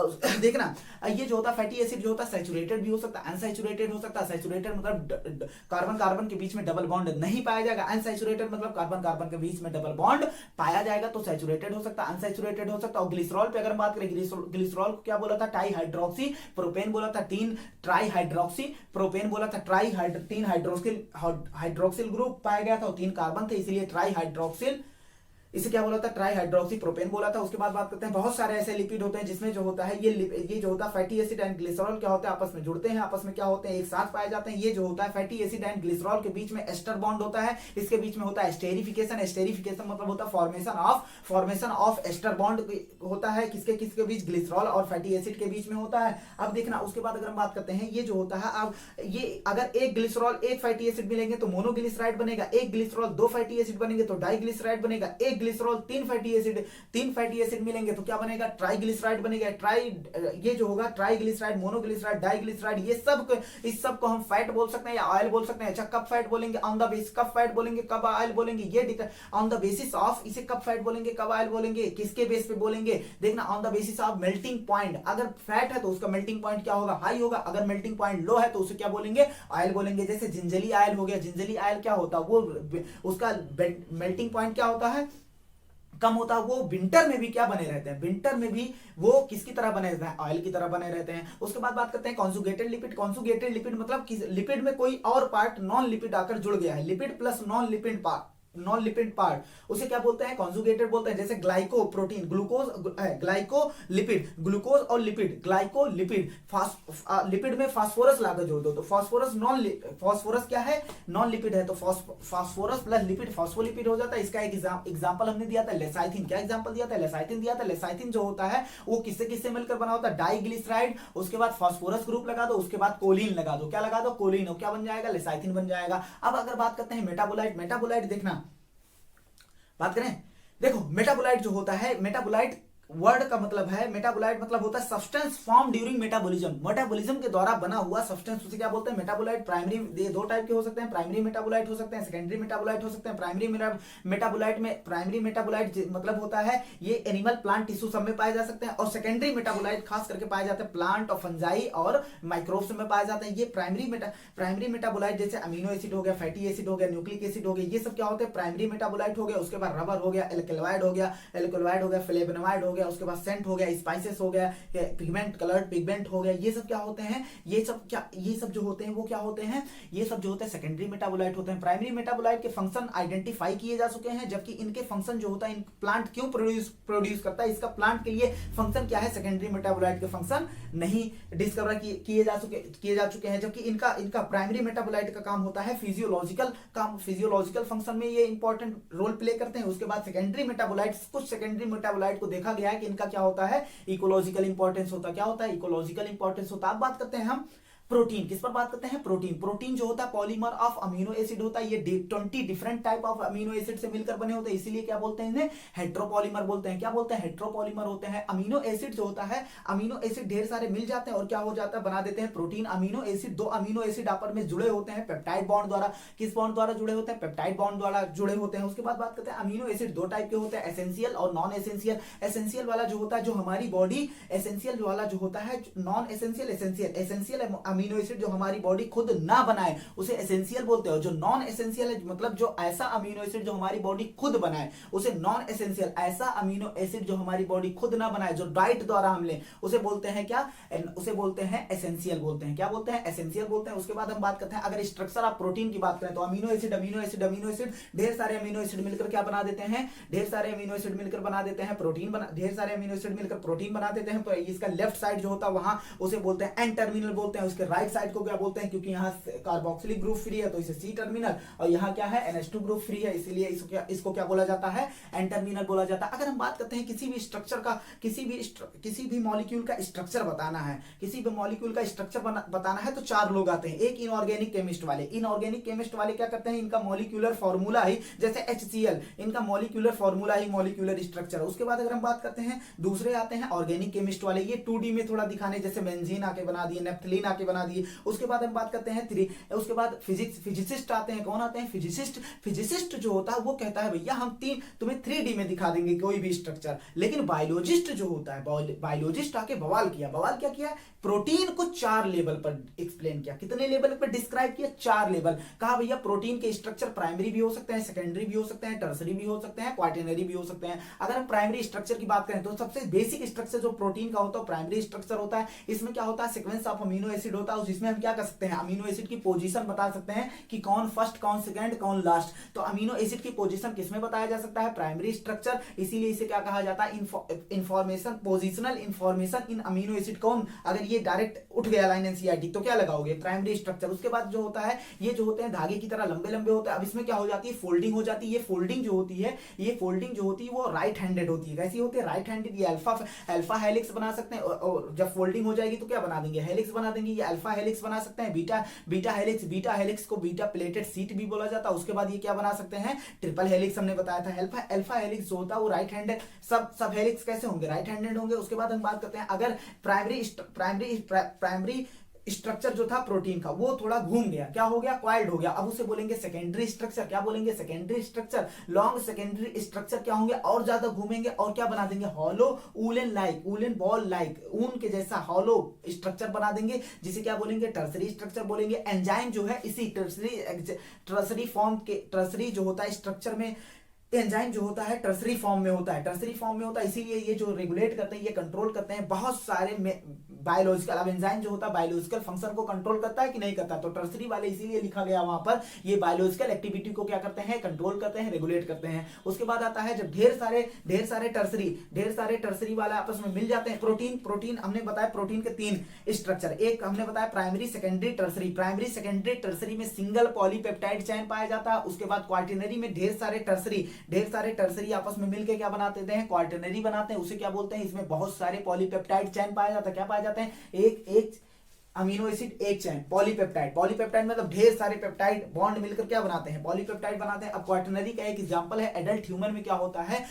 देखना, ये जो होता है फैटी एसिड जो होता है सैचुरेटेड भी हो सकता है, अनसैचुरेटेड हो सकता है। सैचुरेटेड मतलब कार्बन कार्बन के बीच में डबल बॉन्ड नहीं पाया जाएगा, अनसैचुरेटेड मतलब कार्बन कार्बन के बीच में डबल बॉन्ड पाया जाएगा। तो सैचुरेटेड हो सकता है, अनसैचुरेटेड हो सकता है। और ग्लिसरॉल पे अगर हम बात करें, ग्लिसरॉल को क्या बोला था? टाई हाइड्रोक्सी प्रोपेन बोला था, 3 ट्राई हाइड्रोक्सी प्रोपेन बोला था, 3 हाइड्रोक्सिल ग्रुप पाया गया था, 3 कार्बन थे इसलिए ट्राई हाइड्रोक्सिल, इसे क्या बोला था? ट्राई हाइड्रोक्सी प्रोपेन बोला था। उसके बाद बात करते हैं, बहुत सारे ऐसे लिपिड होते हैं जिसमें जो होता है ये जो होता है फैटी एसिड एंड ग्लिसरॉल क्या होते हैं? आपस में जुड़ते हैं, आपस में क्या होते हैं? एक साथ पाए जाते हैं। ये जो होता है फैटी एसिड एंड ग्लिसरॉल के बीच में एस्टर बॉन्ड होता है, इसके बीच में होता है स्टेरिफिकेशन। स्टेरिफिकेशन मतलब होता है फॉर्मेशन ऑफ एस्टर बॉन्ड होता है, किसके बीच? ग्लिसरॉल और फैटी एसिड के बीच में होता है। अब देखना, उसके बाद अगर हम बात करते हैं, ये जो होता है, अब ये अगर एक ग्लिसरॉल एक फैटी एसिड मिलेंगे तो मोनोग्लिसराइड बनेगा, एक ग्लिसरॉल 2 फैटी एसिड बनेंगे तो डाइग्लिसराइड बनेगा, एक ग्लिसरॉल 3 फैटी एसिड मिलेंगे तो क्या बनेगा? ट्राइग्लिसराइड बनेगा। ये जो होगा ट्राइग्लिसराइड, मोनोग्लिसराइड, डाइग्लिसराइड, इस सब को हम फैट बोल सकते हैं या ऑयल बोल सकते हैं। अच्छा, कब फैट बोलेंगे? ऑन द बेसिस, कब फैट बोलेंगे कब ऑयल बोलेंगे, ये ऑन द बेसिस ऑफ, इसे कब फैट बोलेंगे कब ऑयल बोलेंगे, किसके बेस पे बोलेंगे? देखना, on the basis of melting point. अगर फैट है तो उसका मेल्टिंग पॉइंट क्या होगा? हाई होगा। अगर मेल्टिंग पॉइंट लो है तो उसे क्या बोलेंगे? ऑयल बोलेंगे। जैसे जिंजली ऑयल हो गया, जिंजली ऑयल क्या होता है? वो उसका मेल्टिंग पॉइंट क्या होता है? कम होता है। वो विंटर में भी क्या बने रहते हैं? विंटर में भी वो किसकी तरह बने रहते हैं? ऑयल की तरह बने रहते हैं। उसके बाद बात करते हैं कॉन्जुगेटेड लिपिड। कॉन्जुगेटेड लिपिड मतलब लिपिड में कोई और पार्ट नॉन लिपिड आकर जुड़ गया है, lipid plus non lipid part, उसे क्या बोलते हैं? कॉन्जुगेटेड बोलते हैं। जैसे ग्लाइको प्रोटीन, ग्लाइकोलिपिड, ग्लूकोज और लिपिड, ग्लाइकोलिपिड। लिपिड में फास्फोरस लाकर जोड़ दो तो फास्फोरस क्या है? नॉन लिपिड है, तो फास्फोरस प्लस लिपिड फास्फोलिपिड हो जाता है। इसका एक एग्जांपल हमने दिया था, लेसाइथिन। क्या एग्जांपल दिया था? लेसाइथिन दिया था। लेसाइथिन जो होता है वो किससे मिलकर बना होता है? डाइग्लिसराइड, उसके बाद फास्फोरस ग्रुप लगा दो, उसके बाद कोलिन लगा दो। क्या लगा दो? कोलिन। क्या बन जाएगा? लेसाइथिन बन जाएगा। अब अगर बात करते हैं मेटाबोलाइट, देखना बात करें, देखो मेटाबोलाइट जो होता है, मेटाबोलाइट वर्ड का मतलब है, मेटाबोलाइट मतलब होता है सब्सटेंस फॉर्म ड्यूरिंग मेटाबॉलिज्म के द्वारा बना हुआ सब्सटेंस, उसे क्या बोलते हैं? मेटाबोलाइट। प्राइमरी, दो टाइप के हो सकते हैं, प्राइमरी मेटाबोलाइट हो सकते हैं, सेकेंडरी मेटाबोलाइट हो सकते हैं। प्राइमरी मेटाबोलाइट मतलब होता है ये एनिमल, प्लांट, टिश्यू सब में पाए जा सकते हैं। और सेकेंडरी मेटाबोलाइट खास करके पाए जाते हैं प्लांट और फंजाई और माइक्रोब्स में पाए जाते हैं। ये प्राइमरी मेटाबोलाइट जैसे अमीनो एसिड हो गया, फैटी एसिड हो गया, न्यूक्लिक एसिड हो गया, ये सब क्या होते हैं? प्राइमरी मेटाबोलाइट हो गया। उसके बाद रबर हो गया, एल्कलॉइड हो गया, फ्लेवोनोइड हो गया, उसके बाद सेंट हो गया, स्पाइसेस हो गया, पिगमेंट, कलर्ड पिगमेंट हो गया। ये सब क्या होते हैं? ये सब जो होते हैं वो क्या होते हैं? ये सब जो होते हैं सेकेंडरी मेटाबोलाइट होते हैं। प्राइमरी मेटाबोलाइट के फंक्शन आइडेंटिफाई किए जा चुके हैं, जबकि इनके फंक्शन जो होता है, प्लांट क्यों प्रोड्यूस करता है, इसका प्लांट के लिए फंक्शन क्या है, सेकेंडरी मेटाबोलाइट के फंक्शन नहीं डिस्कवर किए जा चुके हैं। जबकि इनका प्राइमरी मेटाबोलाइट का काम होता है फिजियोलॉजिकल फंक्शन में ये इंपॉर्टेंट रोल प्ले करते हैं। उसके बाद कुछ सेकेंडरी मेटाबोलाइट को देखा गया है कि इनका क्या होता है? इकोलॉजिकल इंपॉर्टेंस होता है। क्या होता है? इकोलॉजिकल इंपॉर्टेंस होता है। अब बात करते हैं हम प्रोटीन, किस पर बात करते हैं? प्रोटीन। प्रोटीन जो होता है पॉलीमर ऑफ अमीनो एसिड होता है, ये 20 different type of amino acid से मिलकर बने होते हैं, इसीलिए क्या बोलते हैं इन्हें? हेट्रोपॉलीमर बोलते हैं। क्या बोलते हैं? हेट्रोपॉलीमर होते हैं। अमीनो एसिड जो होता है, अमीनो एसिड ढेर सारे मिल जाते हैं और क्या हो जाता है? बना देते हैं प्रोटीन। अमीनो एसिड, दो अमीनो एसिड आपस में जुड़े होते हैं पेप्टाइड बॉन्ड द्वारा। किस बॉन्ड द्वारा जुड़े होते हैं? पेप्टाइड बॉन्ड द्वारा जुड़े होते हैं। उसके बाद बात करते हैं अमीनो एसिड दो टाइप के होते हैं, एसेंशियल और नॉन एसेंशियल। एसेंशियल वाला जो होता है, जो हमारी बॉडी, एसेंशियल वाला जो होता है, non essential, essential. Essential amino acid जो हमारी बॉडी खुद ना बनाए उसे एसेंशियल बोलते हैं। जो नॉन एसेंशियल है, मतलब जो ऐसा अमीनो एसिड जो हमारी बॉडी खुद बनाए उसे नॉन एसेंशियल। ऐसा अमीनो एसिड जो हमारी बॉडी खुद ना बनाए, जो डाइट द्वारा हम लें, उसे बोलते हैं क्या? उसे बोलते हैं एसेंशियल बोलते हैं। क्या बोलते हैं? एसेंशियल बोलते हैं। उसके बाद हम बात करते हैं, अगर स्ट्रक्चर ऑफ प्रोटीन की बात करें तो amino acid, amino acid, amino acid, ढेर सारे अमीनो एसिड मिलकर क्या बना देते हैं? ढेर सारे अमीनो एसिड मिलकर बना देते हैं प्रोटीन, ढेर सारे अमीनो एसिड मिलकर प्रोटीन बना देते हैं। तो इसका लेफ्ट साइड जो होता है वहां उसे बोलते हैं एन टर्मिनल बोलते हैं। उसके राइट साइड को क्या बोलते हैं? क्योंकि यहाँ कार्बोक्सिलिक ग्रुप फ्री है तो इसे सी टर्मिनल, और यहाँ क्या है? NH2 ग्रुप फ्री है, इसीलिए इसको क्या बोला जाता है? एन टर्मिनल बोला जाता है। अगर हम बात करते हैं किसी भी स्ट्रक्चर का, किसी भी मॉलिक्यूल का स्ट्रक्चर बताना है, किसी भी मॉलिक्यूल का स्ट्रक्चर बताना है तो चार लोग आते हैं। एक इनऑर्गेनिक केमिस्ट वाले। इनऑर्गेनिक केमिस्ट वाले क्या करते हैं? इनका मॉलिक्यूलर फॉर्मूला ही, जैसे HCl, इनका मॉलिक्यूलर फॉर्मूला ही मॉलिक्यूलर स्ट्रक्चर। उसके बाद अगर हम बात करते हैं, दूसरे आते हैं ऑर्गेनिक केमिस्ट वाले, ये 2D में थोड़ा दिखाने, जैसे बेंजीन आके बना दिए, नेफ्थलीन आके बना दिए। उसके बाद हम बात करते हैं उसके बाद फिजिसिस्ट आते हैं। कौन आते हैं? फिजिसिस्ट। फिजिसिस्ट जो होता है वो कहता है भैया हम तुम्हें 3D में दिखा देंगे कोई भी स्ट्रक्चर। लेकिन बायोलॉजिस्ट जो होता है, बायोलॉजिस्ट आके बवाल क्या किया? प्रोटीन को 4 लेवल पर एक्सप्लेन किया। कितने लेवल पर डिस्क्राइब किया? 4 लेवल। कहा भैया प्रोटीन के स्ट्रक्चर प्राइमरी भी हो सकते हैं, सेकेंडरी भी हो सकते हैं, टर्सरी भी हो सकते हैं, क्वाटरनरी भी हो सकते हैं। अगर हम प्राइमरी स्ट्रक्चर की बात करें तो सबसे बेसिक स्ट्रक्चर जो प्रोटीन का होता है प्राइमरी स्ट्रक्चर होता है। इसमें क्या होता है? सीक्वेंस ऑफ अमीनो एसिड होता है। जिसमें हम क्या कर सकते हैं? अमीनो एसिड की पोजीशन बता सकते हैं कि कौन फर्स्ट, कौन सेकंड, कौन लास्ट। तो अमीनो एसिड की पोजीशन किसमें बताया जा सकता है? Primary structure. इसीलिए इसे क्या कहा जाता है? Information, positional information in amino acid. कौन? अगर ये डायरेक्ट उठ गया लाइन एनसीईआरटी तो क्या लगाओगे? Primary structure. उसके बाद जो होता है, ये जो होते हैं धागे की तरह लंबे लंबे होते हैं। अब इसमें क्या हो जाती है? फोल्डिंग हो जाती है। ये फोल्डिंग जो होती है वो राइट हैंडेड होती है। कैसी होती है? Right handed. ये अल्फा हेलिक्स बना सकते हैं, और जब फोल्डिंग हो जाएगी तो क्या बना देंगे? हेलिक्स बना देंगे। ये अल्फा हेलिक्स बना सकते हैं। बीटा हेलिक्स को बीटा प्लेटेड सीट भी बोला जाता है। उसके बाद ये क्या बना सकते हैं? ट्रिपल हेलिक्स हमने बताया था। अल्फा हेलिक्स जो होता है वो राइट हैंडेड। सब हेलिक्स कैसे होंगे? राइट हैंडेड होंगे। उसके बाद हम बात करते हैं, अगर प्राइमरी स्ट्रक्चर जो था प्रोटीन का वो थोड़ा घूम गया, क्या हो गया? क्वाइल्ड हो गया। अब उसे बोलेंगे सेकेंडरी स्ट्रक्चर। क्या बोलेंगे? Secondary structure. Long secondary structure क्या होंगे? और ज्यादा घूमेंगे और क्या बना देंगे? हॉलो ऊलन बॉल लाइक, ऊन के जैसा हॉलो स्ट्रक्चर बना देंगे, जिसे क्या बोलेंगे? टर्सरी स्ट्रक्चर बोलेंगे। एंजाइम जो है इसी टर्सरी जो होता है स्ट्रक्चर में, एंजाइम जो होता है टर्सरी फॉर्म में होता है। इसीलिए ये जो रेगुलेट करते हैं, ये कंट्रोल करते हैं बहुत सारे बायोलॉजिकल। अब एंजाइम जो होता है बायोलॉजिकल फंक्शन को कंट्रोल करता है कि नहीं करता? तो टर्सरी वाले इसीलिए लिखा गया वहां पर, ये बायोलॉजिकल एक्टिविटी को क्या करते हैं? कंट्रोल करते हैं, रेगुलेट करते हैं। उसके बाद आता है जब ढेर सारे टर्सरी वाले आपस में मिल जाते हैं। प्रोटीन हमने बताया प्रोटीन के 3 स्ट्रक्चर। एक हमने बताया primary, secondary, tertiary. Primary, secondary, tertiary में सिंगल पॉलीपेप्टाइड चेन पाया जाता है। उसके बाद क्वाटरनरी में ढेर सारे टर्सरी आपस में मिलकर क्या बनाते हैं? क्वाटरनरी बनाते हैं। उसे क्या बोलते हैं? इसमें बहुत सारे पॉलीपेप्टाइड चेन पाया जाता है। क्या पाया जाते हैं? एक अमीनो एसिड, एक चेन, पॉलीपेप्टाइड मतलब ढेर सारे पेप्टाइड बॉन्ड मिलकर क्या बनाते हैं? पॉलीपेप्टाइड बनाते हैं। अब क्वाटरनरी का एक एग्जांपल है, एडल्ट ह्यूमन में क्या होता है?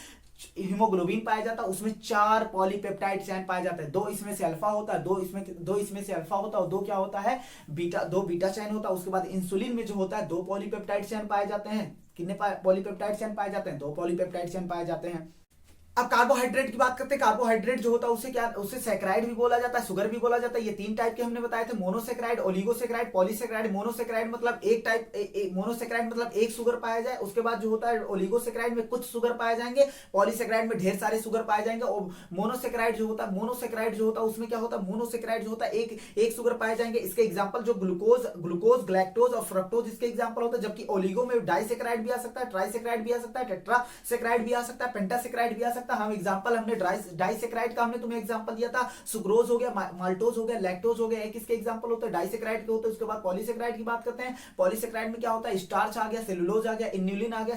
हीमोग्लोबिन पाया जाता है, उसमें 4 पॉलीपेप्टाइड चेन पाया जाता है। 2 इसमें से अल्फा होता है, 2 इसमें से अल्फा होता है, और 2 क्या होता है? दो बीटा चेन होता है। उसके बाद इंसुलिन में जो होता है 2 पॉलीपेप्टाइड चेन पाए जाते हैं। कितने पॉलीपेप्टाइड चेन पाए जाते हैं? 2 पॉलीपेप्टाइड चेन पाए जाते हैं। अब कार्बोहाइड्रेट की बात करते हैं। कार्बोहाइड्रेट जो होता है उसे सैकराइड भी बोला जाता है, शुगर भी बोला जाता है। ये 3 टाइप के हमने बताए थे, मोनोसैकराइड, ओलिगोसैकराइड, पॉलीसैकराइड। मोनोसैकराइड मतलब मोनोसैकराइड मतलब एक शुगर पाया जाए। उसके बाद जो होता है ओलिगोसैकराइड में कुछ शुगर पाए जाएंगे, पॉलीसैकराइड में ढेर सारे शुगर पाए जाएंगे। और मोनोसैकराइड जो होता है उसमें क्या होता है? मोनोसैकराइड जो होता है एक शुगर पाए जाएंगे। इसके एग्जाम्पल जो ग्लूकोज, ग्लैक्टोज और फ्रक्टोज इसके एग्जाम्पल होता है। जबकि ओलिगो में डाइसैकराइड भी आ सकता है, ट्राइसैकराइड भी आ सकता है, टेट्रासैकराइड भी आ सकता है, पेंटासैकराइड भी आ सकता है, सकता। हम एग्जांपल हमने डाइसेक्राइड का हमने तुम्हें एग्जांपल दिया था, सुक्रोज हो गया, माल्टोज हो गया, लैक्टोज हो गया, एक इसके एग्जांपल होते हैं, डाइसेक्राइड के होते हैं। उसके बाद पॉलीसेक्राइड की बात करते हैं। पॉलीसेक्राइड में क्या होता है, स्टार्च आ गया, सेलुलोज आ गया, इन्युलिन आ गया,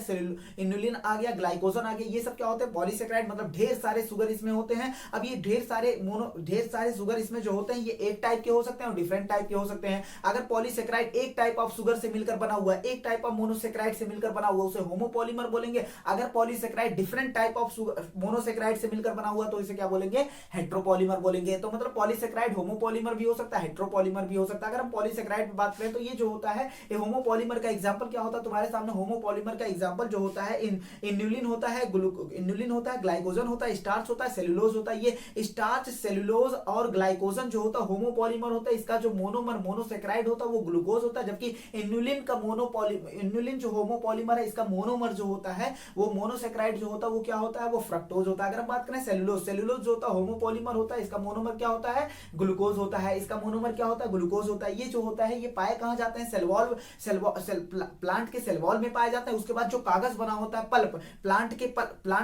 इन्युलिन आ गया, ग्लाइकोजन आ गया, ये सब क्या होते हैं पॉलीसेक्राइड, मतलब ढेर सारे शुगर इसमें होते हैं। अब ये ढेर सारे शुगर इसमें जो होते हैं ये एक टाइप के हो सकते हैं और डिफरेंट टाइप के हो सकते हैं। अगर पॉलीसेक्राइड एक टाइप ऑफ शुगर से मिलकर बना हुआ है, एक टाइप ऑफ मोनोसेक्राइड से मिलकर बना हुआ, उसे होमोपॉलीमर बोलेंगे। अगर polysaccharide different type of monosaccharide से मिलकर बना हुआ तो इसे क्या बोलेंगे, हेट्रोपॉलीमर बोलेंगे। तो मतलब पॉलीसेक्राइड होमोपॉलीमर भी हो सकता है, हेट्रोपॉलीमर भी हो सकता है। अगर हम पॉलीसेक्राइड की बात करें तो ये जो होता है ये होमोपॉलीमर का एग्जांपल क्या होता है तुम्हारे सामने, होमोपॉलीमर का एग्जांपल जो होता है इन्युलिन होता है, इन्युलिन होता है, ग्लाइकोजन होता है, स्टार्च होता है, सेलुलोज होता है। ये स्टार्च, सेलुलोज और ग्लाइकोजन जो होता है होमोपॉलीमर होता है। इसका जो मोनोमर मोनोसेक्राइड होता है वो ग्लूकोज होता है, जबकि इन्युलिन जो होमोपॉलीमर है इसका मोनोमर जो होता है वो मोनोसेक्राइड जो होता है वो क्या होता है, वो फ्रक्टोज होता है। अगर हम बात करें सेलुलोज जो होता है होमोपॉलीमर होता है, इसका मोनोमर क्या होता है, ग्लूकोज होता है। इसका मोनोमर क्या होता है, ग्लूकोज होता है। ये जो होता है ये पाए कहां जाते हैं, प्लांट के सेल वॉल में पाए जाते हैं। उसके बाद जो कागज बना होता है पल्प, प्लांट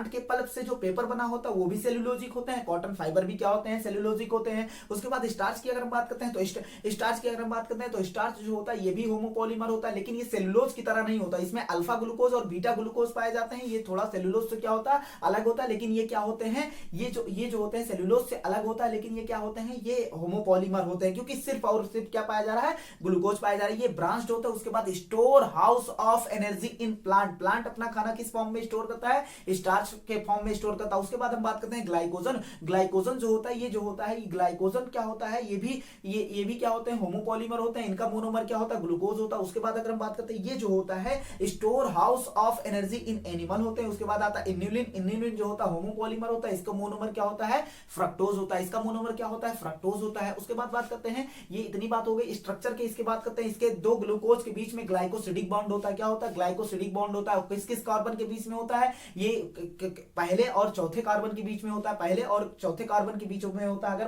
के पल्प से जो पेपर बना होता है वो भी सेलुलोजिक होते हैं। कॉटन फाइबर भी क्या होते हैं, सेलुलोजिक होते हैं। उसके बाद स्टार्च की अगर हम बात करते हैं तो स्टार्च जो होता है ये भी होमोपॉलीमर होता है, लेकिन ये सेलुलोज की तरह नहीं होता। इसमें अल्फा ग्लूकोज और बीटा ग्लूकोज पाए जाते हैं। ये थोड़ा सेलुलोज से क्या होता है, अलग होता है, लेकिन ये क्या होते हैं, ये जो होते हैं सेलुलोज से अलग होता है, लेकिन ये क्या होते हैं, ये होमोपॉलीमर होते हैं, क्योंकि सिर्फ और सिर्फ क्या पाया जा रहा है, ग्लूकोज पाया जा रहा है। ये ब्रांच्ड होता है। उसके बाद store house of energy in plant अपना खाना किस फॉर्म में स्टोर करता है, स्टार्च के फॉर्म में स्टोर करता है। उसके बाद हम बात करते हैं ग्लाइकोजन जो होता है, ये जो होता है ग्लाइकोजन क्या होता है, ये भी क्या होते हैं, होमोपॉलीमर होते हैं। इनका मोनोमर क्या होता है, ग्लूकोज होता है। उसके बाद अगर हम बात करते हैं ये जो होता है store house of energy in animal होते हैं। उसके बाद आता है इन्युलिन जो होता है होमोपॉलीमर होता है, इसका मोनोमर क्या होता है, फ्रक्टोज होता है। इसका मोनोमर क्या होता है, फ्रक्टोज होता है। उसके बाद बात करते हैं, ये इतनी बात हो गई स्ट्रक्चर के। इसके बात करते हैं इसके दो ग्लूकोज के बीच में ग्लाइकोसिडिक बॉन्ड होता है। क्या होता है, ग्लाइकोसिडिक बॉन्ड होता है। किस किस कार्बन के बीच में होता है, ये पहले और चौथे कार्बन के बीच में होता है, पहले और चौथे कार्बन के बीच में होता है। अगर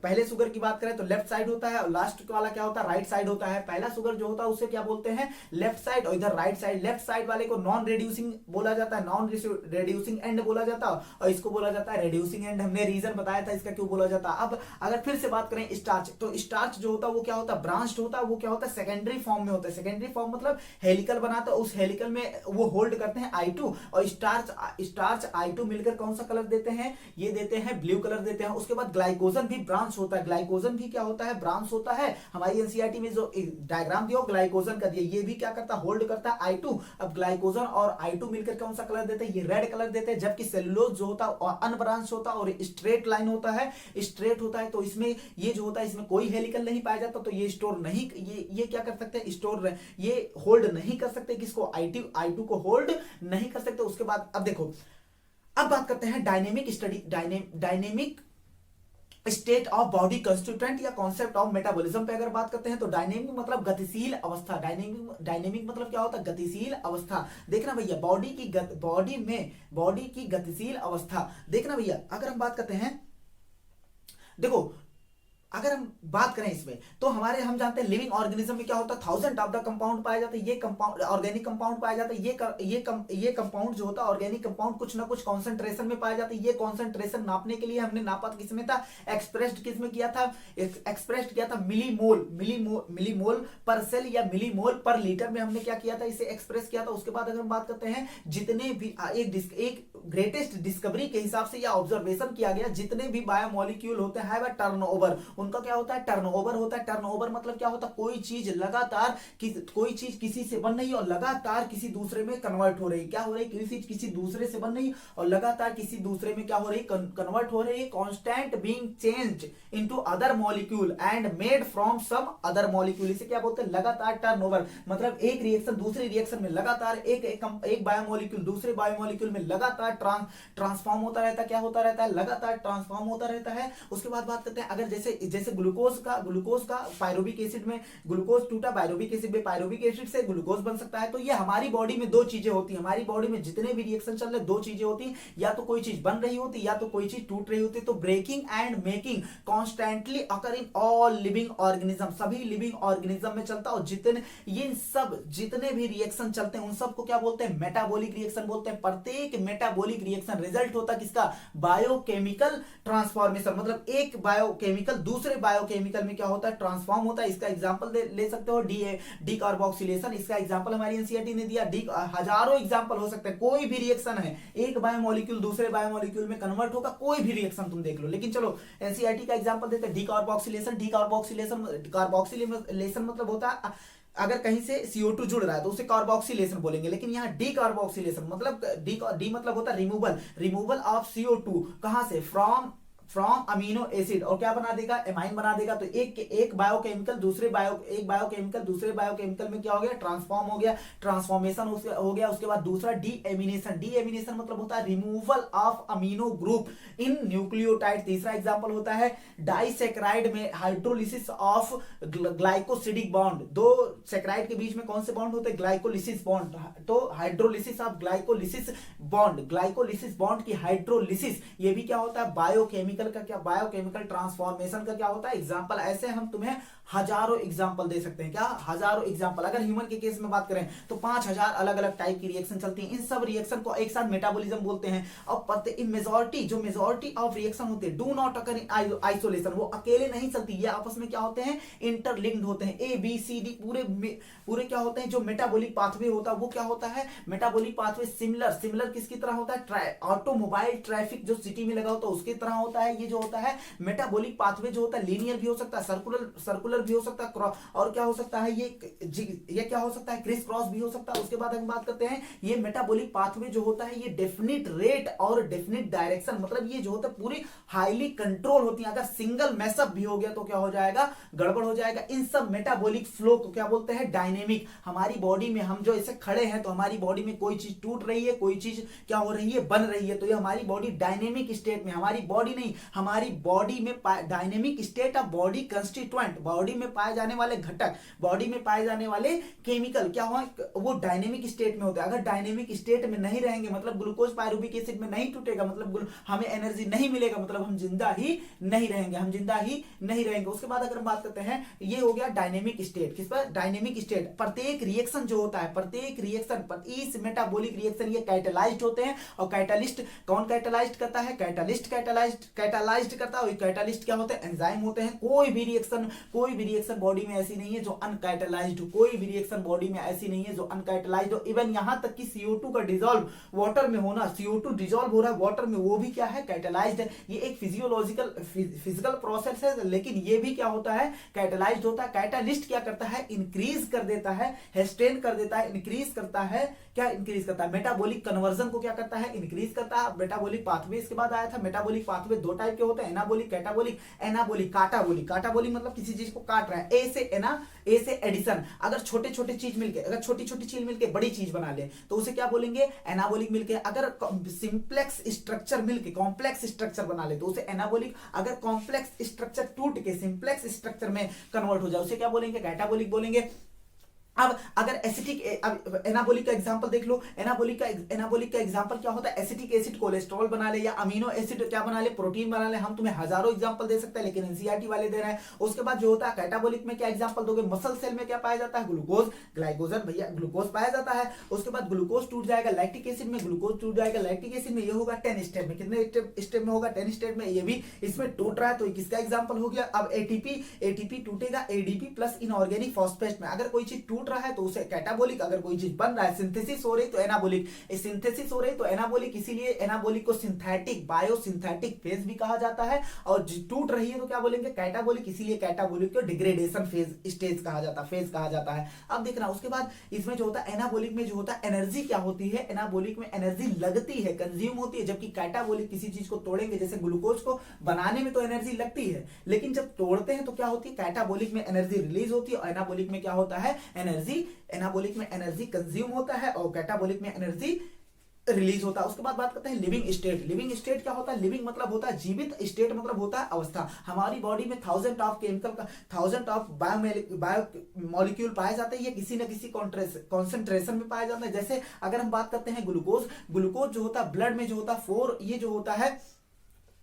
पहले शुगर की बात करें तो लेफ्ट साइड होता है और लास्ट वाला क्या होता है, राइट साइड होता है। पहला शुगर जो होता है उसे क्या बोलते हैं, लेफ्ट साइड, और इधर राइट साइड। लेफ्ट साइड वाले को नॉन रिड्यूसिंग बोला जाता है, नॉन रिड्यूसिंग एंड बोला जाता है, और इसको बोला जाता है रिड्यूसिंग एंड। हमने रीजन बताया था इसका क्यों बोला जाता है। अब अगर फिर से बात करें स्टार्च, तो स्टार्च जो होता है वो क्या होता है, ब्रांच्ड होता है। वो क्या होता है, सेकेंडरी फॉर्म में होता है। सेकेंडरी फॉर्म मतलब हेलिकल बनाता है, उस हेलिकल में वो होल्ड करते हैं I2, और स्टार्च I2 मिलकर कौन सा कलर देते हैं, ये देते हैं ब्लू कलर देते हैं। उसके बाद ग्लाइकोजन भी ब्रांच होता है, ग्लाइकोजन भी क्या होता है, ब्रांच होता है। हमारी एनसीईआरटी में जो डायग्राम दिया ग्लाइकोजन का दिया, ये भी क्या करता है, होल्ड करता है I2। अब ग्लाइकोजन और I2 मिलकर कौन सा कलर देते हैं, ये रेड कलर देते हैं। जबकि सेलुलोज जो होता है अनब्रांच होता है और स्ट्रेट लाइन होता है, स्ट्रेट होता है। तो इसमें ये जो होता है इसमें कोई हेलिकल नहीं पाया जाता, तो ये स्टोर नहीं, ये क्या कर सकते हैं, स्टोर, ये होल्ड नहीं कर सकते, किसको, I2 को होल्ड नहीं कर सकते। उसके बाद अब देखो, अब बात करते हैं dynamic state of body constituent या कॉन्सेप्ट ऑफ मेटाबॉलिज्म पे अगर बात करते हैं तो डायनेमिक मतलब गतिशील अवस्था। डायनेमिक मतलब क्या होता है, गतिशील अवस्था। देखना भैया बॉडी की गतिशील अवस्था देखना भैया। अगर हम बात करते हैं, देखो अगर हम बात करें इसमें तो हम जानते हैं लिविंग ऑर्गेनिज्म में क्या होता है, 1000 ऑफ द कंपाउंड पाए जाते हैं। ये कंपाउंड ऑर्गेनिक कंपाउंड पाए जाते हैं। ये कंपाउंड जो होता है ऑर्गेनिक कंपाउंड कुछ ना कुछ कॉन्सेंट्रेशन में पाए जाते हैं। ये कॉन्सेंट्रेशन नापने के लिए हमने नापा किसमें था, एक्सप्रेस्ड किया था मिलीमोल पर सेल या मिलीमोल पर लीटर में हमने क्या किया था, इसे एक्सप्रेस किया था। उसके बाद अगर हम बात करते हैं जितने भी एक ग्रेटेस्ट डिस्कवरी के हिसाब से या ऑब्जर्वेशन किया गया, जितने भी बायोमोलिक्यूल होते हैं वह टर्नओवर, उनका क्या होता है, टर्नओवर होता है। टर्नओवर मतलब क्या होता है, कोई चीज लगातार कोई चीज किसी से बन रही और लगातार किसी दूसरे में कन्वर्ट हो रही। क्या हो रही, किसी चीज किसी दूसरे से बन रही और लगातार किसी दूसरे में क्या हो रही, कन्वर्ट हो रही। Constant being changed into other molecule and made from some other molecule, इसे क्या बोलते हैं, लगातार टर्नओवर। मतलब एक रिएक्शन दूसरे रिएक्शन में लगातार एक बायोमोलिक्यूल दूसरे बायोमोलिक्यूल में लगातार ट्रांसफॉर्म होता रहता है। क्या होता रहता है, लगातार ट्रांसफॉर्म होता रहता है। उसके बाद बात करते हैं, अगर जैसे ग्लूकोज का पायरुविक एसिड में ग्लूकोज टूटा, पायरुविक एसिड में पायरुविक एसिड से ग्लूकोज बन सकता है। तो ये हमारी बॉडी में दो चीजें होती हैं। हमारी बॉडी में जितने भी रिएक्शन चल रहे दो चीजें होती हैं, या तो कोई चीज बन रही होती या तो कोई चीज टूट रही होती। तो breaking and making constantly occur in all living organism, सभी लिविंग ऑर्गेनिज्म में चलता। और जितने भी रिएक्शन चलते हैं उन सबको क्या बोलते हैं, मेटाबॉलिक रिएक्शन बोलते हैं। प्रत्येक मेटाबॉलिक रिएक्शन रिजल्ट होता किसका, बायोकेमिकल ट्रांसफॉर्मेशन, मतलब एक बायोकेमिकल दूसरे बायोकेमिकल में क्या होता है, ट्रांसफॉर्म होता है। इसका एग्जांपल ले सकते हो डी कार्बोक्सिलेशन, इसका एग्जांपल हमारी एनसीईआरटी ने दिया। हजारों एग्जांपल हो सकते हैं, कोई भी रिएक्शन है, एक बायोमोलिक्यूल दूसरे बायोमोलिक्यूल में कन्वर्ट होगा, कोई भी रिएक्शन तुम देख लो। लेकिन चलो एनसीईआरटी का एग्जांपल देते हैं, डी कार्बोक्सिलेशन मतलब होता है अगर कहीं से CO2 जुड़ रहा है तो उसे कार्बोक्सिलेशन बोलेंगे। लेकिन यहाँ डी कार्बोक्सिलेशन मतलब डी मतलब होता है रिमूवल ऑफ CO2, कहां से, फ्रॉम अमीनो एसिड, और क्या बना देगा, एमाइन बना देगा। तो एक बायोकेमिकल दूसरे बायोकेमिकल में क्या हो गया, ट्रांसफॉर्म हो गया, ट्रांसफॉर्मेशन हो गया। उसके बाद दूसरा डी एमिनेशन मतलब होता है removal of amino group in nucleotide. तीसरा एग्जांपल होता है डाइसैकेराइड में हाइड्रोलिसिस ऑफ ग्लाइकोसिडिक बॉन्ड, दो सैकेराइड के बीच में कौन से बॉन्ड होते हैं, ग्लाइकोलिसिस बॉन्ड, तो हाइड्रोलिसिस ऑफ ग्लाइकोलिसिस बॉन्ड की हाइड्रोलिसिस, ये भी क्या होता है, बायोकेमिकल का क्या, बायोकेमिकल ट्रांसफॉर्मेशन का क्या होता है एग्जांपल। ऐसे हम तुम्हें हजारों एग्जांपल दे सकते हैं, क्या, हजारों एग्जांपल। अगर ह्यूमन के केस में बात करें तो 5000 अलग अलग टाइप की रिएक्शन चलती हैं। इन सब रिएक्शन को एक साथ मेटाबॉलिज्म बोलते हैं। और मेजॉरिटी ऑफ रिएक्शन होते हैं do not occur in isolation, वो अकेले नहीं चलती, ये आपस में क्या होते हैं, इंटरलिंक्ड होते हैं। ABCD पूरे क्या होते हैं, जो मेटाबॉलिक पाथवे होता है वो क्या होता है, मेटाबॉलिक पाथवे सिमिलर किसकी तरह होता है, ऑटोमोबाइल ट्रैफिक जो सिटी में लगा होता है उसकी तरह होता है। ये जो होता है मेटाबॉलिक पाथवे जो होता है लीनियर भी हो सकता है, सर्कुलर भी हो सकता है, और क्या हो सकता है, ये क्या हो सकता है, क्रिस क्रॉस भी हो सकता है। उसके बाद हम बात करते हैं ये मेटाबॉलिक पाथवे जो होता है ये डेफिनिट रेट और डेफिनिट डायरेक्शन, मतलब ये जो होता है पूरी हाईली कंट्रोल होती है। अगर सिंगल मैसअप भी हो गया तो क्या हो जाएगा, गड़बड़ हो जाएगा। इन सब मेटाबॉलिक फ्लो को क्या बोलते हैं, डायनेमिक। हमारी बॉडी में हम जो ऐसे खड़े हैं तो हमारी बॉडी में कोई चीज टूट रही है, कोई चीज क्या हो रही है, बन रही है, तो ये हमारी बॉडी डायनेमिक स्टेट में, हमारी बॉडी नहीं, हमारी बॉडी में dynamic state of body constituent, body में पाए जाने वाले घटक, बॉडी में पाए जाने वाले केमिकल क्या हुआ, वो डायनेमिक स्टेट में होते हैं। अगर डायनेमिक स्टेट में नहीं रहेंगे मतलब ग्लूकोज पायरुविक एसिड में नहीं टूटेगा, मतलब हमें एनर्जी नहीं मिलेगा, मतलब हम जिंदा ही नहीं रहेंगे। उसके बाद अगर हम बात करते हैं, ये हो गया डायनेमिक स्टेट। किस पर, डायनेमिक स्टेट। प्रत्येक रिएक्शन जो होता है, प्रत्येक रिएक्शन पर इस मेटाबॉलिक रिएक्शन ये कैटालाइज्ड होते हैं। और कैटालिस्ट कौन कैटालाइज्ड करता है, कैटालिस्ट कैटालाइज्ड करता है। और कैटालिस्ट क्या होते हैं, एंजाइम होते हैं। कोई भी रिएक्शन बॉडी में ऐसी नहीं है जो अनकैटालाइज्ड हो, कोई भी रिएक्शन बॉडी में ऐसी नहीं है जो अनकैटालाइज्ड हो। इवन यहां तक कि CO2 का डिसॉल्व वाटर में होना, CO2 डिसॉल्व हो रहा है वाटर में, वो भी क्या है, कैटालाइज्ड है। ये एक फिजिकल प्रोसेस है, लेकिन ये भी क्या होता है, कैटालाइज्ड होता है। कैटालिस्ट क्या करता है, इंक्रीज कर देता है, हेस्टेन कर देता है, इंक्रीज करता है, क्या इंक्रीज करता है, मेटाबॉलिक कन्वर्जन को क्या करता है, इंक्रीज करता है। मेटाबॉलिक पाथवे इसके बाद आया था। मेटाबॉलिक पाथवे दो टाइप के होते हैं, एनाबॉलिक, कैटाबॉलिक। एनाबॉलिक, काटाबॉलिक मतलब किसी चीज को काट रहा है, ए से एडिशन। अगर छोटी छोटी चीज मिलके बड़ी चीज बना ले तो उसे क्या बोलेंगे, एनाबॉलिक मिलके। अगर सिंप्लेक्स स्ट्रक्चर मिलके कॉम्प्लेक्स स्ट्रक्चर बना ले तो उसे एनाबॉलिक। अगर कॉम्प्लेक्स स्ट्रक्चर टूट के सिंप्लेक्स स्ट्रक्चर में कन्वर्ट हो जाए उसे क्या बोलेंगे, कैटाबॉलिक बोलेंगे। अब अगर एसिटिक, अब एनाबॉलिक का एग्जांपल देख लो। एनाबॉलिक का एग्जांपल क्या होता है, एसिटिक एसिड कोलेस्ट्रॉल बना ले, या अमीनो एसिड क्या बना ले, प्रोटीन बना ले। हम तुम्हें हजारों एग्जांपल दे सकते हैं लेकिन एनसीईआरटी वाले दे रहे हैं। उसके बाद जो होता है कैटाबॉलिक में क्या एग्जांपल दोगे, मसल सेल में क्या पाया जाता है, ग्लूकोज, ग्लाइकोजन, भैया ग्लूकोज पाया जाता है। उसके बाद ग्लूकोज टूट जाएगा लैक्टिक एसिड में, ग्लूकोज टूट जाएगा लैक्टिक एसिड में। ये होगा 10 स्टेप में। कितने स्टेप में होगा, 10 स्टेप में। ये भी इसमें टूट रहा है तो किसका एग्जांपल हो गया। अब एटीपी टूटेगा ADP प्लस इनऑर्गेनिक फॉस्फेट में। अगर कोई चीज टूट रहा है तो उसे कैटाबॉलिक, अगर कोई चीज बन रहा है, सिंथेसिस हो रही तो एनाबॉलिक, इसीलिए एनाबॉलिक को सिंथेटिक, बायोसिंथेटिक फेज भी कहा जाता है। और टूट रही है तो क्या बोलेंगे, कैटाबॉलिक, इसीलिए कैटाबॉलिक को डिग्रेडेशन फेज कहा जाता है। अब देखना उसके बाद इसमें जो होता है एनाबॉलिक में जो होता है एनर्जी क्या होती है, एनाबॉलिक में एनर्जी लगती है, कंज्यूम होती है। जबकि कैटाबॉलिक किसी चीज को तोड़ेंगे, जैसे ग्लूकोज को बनाने में तो एनर्जी लगती है, लेकिन जब तोड़ते हैं तो क्या होती है, कैटाबॉलिक में एनर्जी रिलीज होती है और एनाबॉलिक में क्या होता है, एनाबॉलिक में एनर्जी कंज्यूम होता है और कैटाबॉलिक में एनर्जी रिलीज होता है। उसके बाद बात करते हैं लिविंग स्टेट क्या होता है, लिविंग मतलब होता है जीवित, स्टेट मतलब होता है अवस्था। हमारी बॉडी में थाउजेंड ऑफ बायोमोलिक्यूल पाए जाते हैं, ये किसी न किसी कॉन्सेंट्रेशन में पाए जाते हैं। जैसे अगर हम बात करते हैं ग्लूकोज जो होता है ब्लड में जो होता है 4, ये जो होता है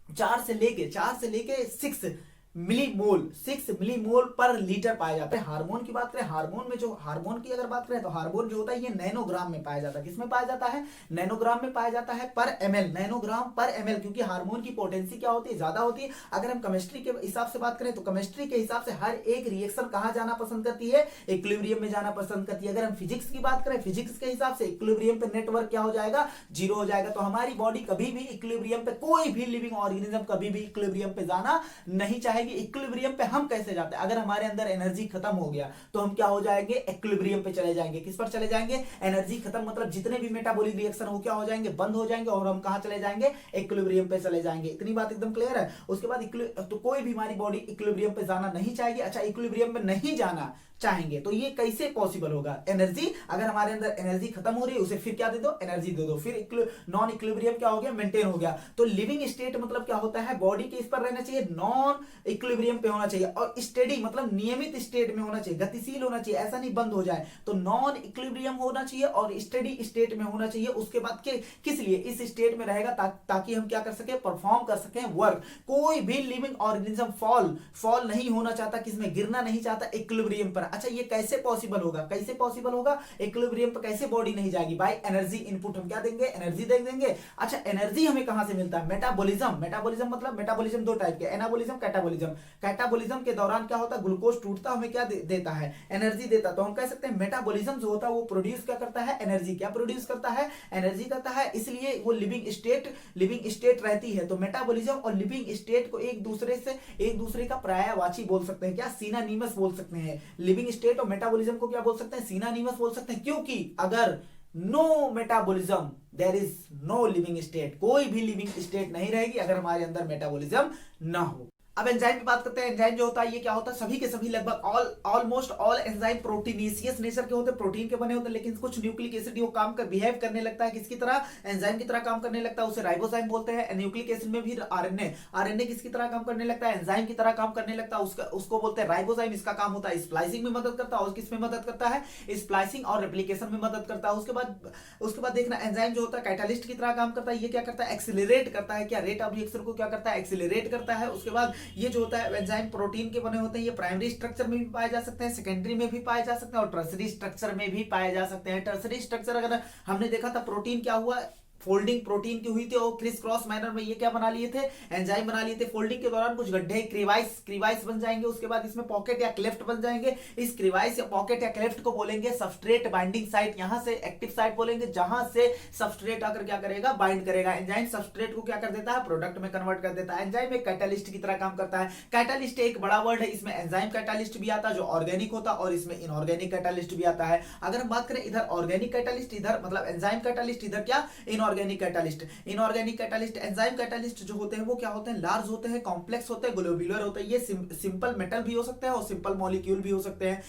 4 से लेके 6 मिलीमोल 6 मिलीमोल पर लीटर पाया जाता है। हार्मोन की बात करें, हार्मोन में जो हार्मोन की अगर बात करें तो हार्मोन जो होता है ये नैनोग्राम में पाया जाता है। किसमें पाया जाता है? नैनोग्राम में पाया जाता है पर एमएल, नैनोग्राम पर एमएल, क्योंकि हार्मोन की पोटेंसी क्या होती है? ज्यादा होती है। अगर हम केमिस्ट्री के हिसाब से बात करें तो केमिस्ट्री के हिसाब से हर एक रिएक्शन कहां जाना पसंद करती है? इक्विलिब्रियम में जाना पसंद करती है। अगर हम फिजिक्स की बात करें, फिजिक्स के हिसाब से इक्विलिब्रियम पे नेटवर्क क्या हो जाएगा? जीरो हो जाएगा। तो हमारी बॉडी कभी भी इक्विलिब्रियम पे, कोई भी लिविंग ऑर्गेनिज्म कभी भी इक्विलिब्रियम पे जाना नहीं चाहेगी। इक्विलिब्रियम पे हम कैसे जाते हैं? अगर हमारे अंदर एनर्जी खत्म हो गया तो हम क्या हो जाएंगे? इक्विलिब्रियम पे चले जाएंगे। किस पर चले जाएंगे? एनर्जी खत्म मतलब जितने भी मेटाबॉलिक रिएक्शन हो क्या हो जाएंगे? बंद हो जाएंगे और हम कहां चले जाएंगे? इक्विलिब्रियम पे चले जाएंगे। इतनी बात एकदम क्लियर है। उसके बाद तो कोई भी हमारी बॉडी इक्विलिब्रियम पे जाना नहीं चाहेगी। अच्छा, इक्विलिब्रियम पे नहीं जाना चाहेंगे तो ये कैसे पॉसिबल होगा? एनर्जी, अगर हमारे अंदर एनर्जी खत्म हो रही है उसे फिर क्या दे दो? एनर्जी दे दो। फिर नॉन इक्विलिब्रियम क्या हो गया? मेंटेन हो गया। तो लिविंग स्टेट मतलब क्या होता है? बॉडी के इस पर रहना चाहिए, नॉन इक्विलिब्रियम पे होना चाहिए, और स्टेडी मतलब नियमित स्टेट में होना चाहिए, गतिशील होना चाहिए, ऐसा नहीं बंद हो जाए। तो नॉन इक्विलिब्रियम होना चाहिए और स्टेडी स्टेट में होना चाहिए। उसके बाद किस लिए इस स्टेट में रहेगा? ताकि हम क्या कर सके? परफॉर्म कर सके वर्क। कोई भी लिविंग ऑर्गेनिज्म फॉल नहीं होना चाहता, किसमें? गिरना नहीं चाहता, इक्विलिब्रियम पर। अच्छा, ये कैसे पॉसिबल होगा? कैसे पॉसिबल होगा? इक्विलिब्रियम पर कैसे बॉडी नहीं जाएगी? By energy input. हम क्या देंगे? एनर्जी देंगे। अच्छा, एनर्जी हमें कहां से मिलता है? मेटाबॉलिज्म। मेटाबॉलिज्म मतलब मेटाबॉलिज्म दो टाइप के, एनाबॉलिज्म, कैटाबॉलिज्म। कैटाबॉलिज्म के दौरान क्या होता है? ग्लूकोज टूटता, हमें क्या देता है? एनर्जी देता। तो हम कह सकते हैं मेटाबॉलिज्म जो होता है वो प्रोड्यूस क्या करता है? एनर्जी। क्या प्रोड्यूस करता है? एनर्जी करता है। इसलिए वो लिविंग स्टेट रहती है। तो मेटाबॉलिज्म और लिविंग स्टेट को एक दूसरे का पर्यायवाची बोल सकते हैं। क्या? सिनोनिमस बोल सकते हैं। लिविंग स्टेट और मेटाबॉलिज्म को क्या बोल सकते हैं? सिनोनिमस बोल सकते हैं। क्योंकि अगर no metabolism there is no living state, कोई भी लिविंग स्टेट नहीं रहेगी अगर हमारे अंदर मेटाबॉलिज्म ना हो। अब एंजाइम की बात करते हैं। एंजाइम जो होता है ये क्या होता है? सभी के सभी लगभग almost all enzyme proteinaceous nature के होते हैं, प्रोटीन के बने होते हैं। लेकिन कुछ न्यूक्लिक एसिड वो काम कर बिहेव करने लगता है किसकी तरह? एंजाइम की तरह काम करने लगता है, उसे राइबोसोम बोलते हैं। न्यूक्लिक एसिड में भी आरएनए किसकी तरह काम करने लगता है? एंजाइम की तरह काम करने लगता है, उसको बोलते हैं राइबोसोम। इसका काम होता है स्प्लाइसिंग में मदद करता है। और किसमें मदद करता है? स्प्लाइसिंग और रेप्लिकेशन में मदद करता है। उसके बाद देखना, एंजाइम जो होता है कैटालिस्ट की तरह काम करता है। ये क्या करता है? एक्सीलरेट करता है। क्या? रेट ऑफ रिएक्शन को क्या करता है? एक्सीलरेट करता है। उसके बाद ये जो होता है एंजाइम प्रोटीन के बने होते हैं। ये प्राइमरी स्ट्रक्चर में भी पाए जा सकते हैं, सेकेंडरी में भी पाए जा सकते हैं और टर्सरी स्ट्रक्चर में भी पाए जा सकते हैं। टर्सरी स्ट्रक्चर अगर हमने देखा था, प्रोटीन क्या हुआ? फोल्डिंग प्रोटीन की हुई थी और क्रिस क्रॉस मैनर में ये क्या बना लिए थे? एंजाइम बना लिए थे। फोल्डिंग के दौरान कुछ गड्ढे क्रीवाइस बन जाएंगे। उसके बाद इसमें पॉकेट या क्लेफ्ट बन जाएंगे। इस क्रीवाइस या पॉकेट या क्लेफ्ट को बोलेंगे सबस्ट्रेट बाइंडिंग साइट। यहां से एक्टिव साइट बोलेंगे जहां से सबस्ट्रेट आकर क्या करेगा? बाइंड करेगा। एंजाइम सबस्ट्रेट को क्या कर देता है? प्रोडक्ट में कन्वर्ट कर देता है। एंजाइम एक कैटालिस्ट की तरह काम करता है। कैटालिस्ट एक बड़ा वर्ड है, इसमें एंजाइम कैटालिस्ट भी आता है जो ऑर्गेनिक होता है और इसमें इनऑर्गेनिक कैटालिस्ट भी आता है। अगर हम बात करें इधर ऑर्गेनिक कैटालिस्ट, इधर मतलब एंजाइम कैटालिस्ट, इधर क्या? Inorganic catalyst. Inorganic catalyst, enzyme catalyst जो होते हैं वो क्या होते हैं? लार्ज होते हैं, कॉम्प्लेक्स होते हैं, ग्लोब्यूलर होते हैं। ये सिंपल मेटल भी हो सकते हैं और सिंपल मॉलिक्यूल भी हो सकते हैं।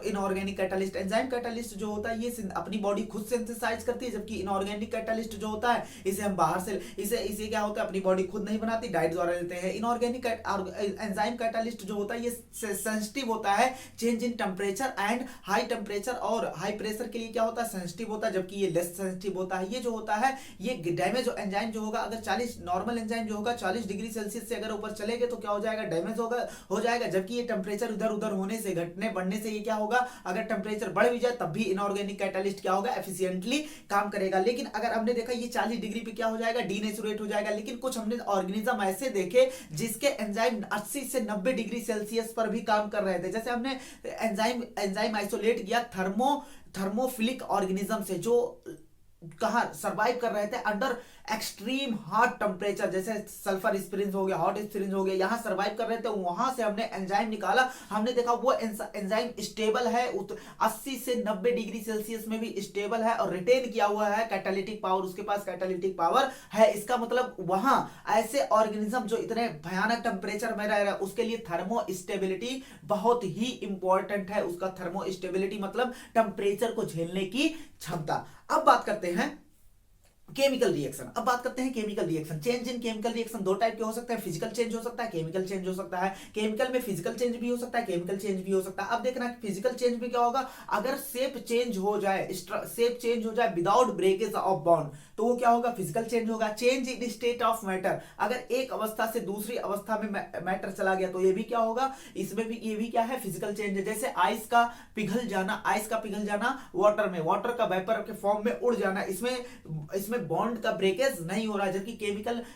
इनऑर्गेनिक कैटालिस्ट, एंजाइम कैटालिस्ट जो होता है ये अपनी बॉडी खुद सिंथेसाइज करती है, जबकि इनऑर्गेनिक कैटालिस्ट जो होता है इसे हम बाहर से इसे क्या होता है? अपनी बॉडी खुद नहीं बनाती, डाइट द्वारा लेते हैं। इनऑर्गेनिक एंजाइम कैटालिस्ट जो होता है ये सेंसिटिव होता है change in temperature and high temperature और हाई प्रेशर के लिए क्या होता है? सेंसिटिव होता है, जबकि ये लेस सेंसिटिव होता है। ये जो होता है ये डैमेज एंजाइम जो होगा, अगर 40 नॉर्मल एंजाइम जो होगा 40 डिग्री सेल्सियस से अगर ऊपर चले गए तो क्या हो जाएगा? डैमेज हो जाएगा। जबकि ये टेम्परेचर इधर उधर होने से, घटने बढ़ने से ये क्या होगा? अगर टेम्परेचर बढ़ भी जाए तब भी इनऑर्गेनिक कैटालिस्ट क्या होगा? एफिशिएंटली काम करेगा। लेकिन अगर हमने देखा ये 40 डिग्री पे क्या हो जाएगा? डीनेचुरेट हो जाएगा। लेकिन कुछ हमने ऑर्गेनिज्म ऐसे देखे जिसके एंजाइम 80 से 90 डिग्री सेल्सियस पर भी काम कर रहे थे। जैसे हमने एंजाइम आइसोलेट किया थर्मोफिलिक ऑर्गेनिज्म से जो कहा सर्वाइव कर रहे थे अंडर एक्सट्रीम हॉट टेम्परेचर, जैसे सल्फर स्प्रिंग्स हो गया, हॉट स्प्रिंग्स हो गया, यहां सर्वाइव कर रहे थे। वहां से हमने एंजाइम निकाला, हमने देखा वो एंजाइम स्टेबल है, 80 से 90 डिग्री सेल्सियस में भी स्टेबल है और रिटेन किया हुआ है कैटालिटिक पावर, उसके पास कैटालिटिक पावर है। इसका मतलब वहां ऐसे ऑर्गेनिज्म जो इतने भयानक टेम्परेचर में रह रहा है उसके लिए थर्मो स्टेबिलिटी बहुत ही इंपॉर्टेंट है। उसका थर्मो स्टेबिलिटी मतलब टेम्परेचर को झेलने की क्षमता। अब बात करते हैं केमिकल रिएक्शन। अब बात करते हैं chemical reaction. Change in chemical reaction दो टाइप के हो सकते हैं, फिजिकल चेंज हो सकता है, केमिकल चेंज हो सकता है। केमिकल में फिजिकल चेंज भी हो सकता है, केमिकल चेंज भी हो सकता है। अब देखना फिजिकल चेंज में क्या होगा, अगर शेप चेंज हो जाए विदाउट ब्रेकेज ऑफ बॉन्ड तो वो क्या होगा, फिजिकल चेंज होगा। Change in state of matter, अगर एक अवस्था से दूसरी अवस्था में मैटर चला गया तो ये भी क्या होगा, इसमें भी ये भी क्या है, फिजिकल चेंज है। जैसे आइस का पिघल जाना वाटर में, वाटर का वेपर के फॉर्म में उड़ जाना, इसमें बॉन्ड का ब्रेकेज नहीं हो रहा है। जबकि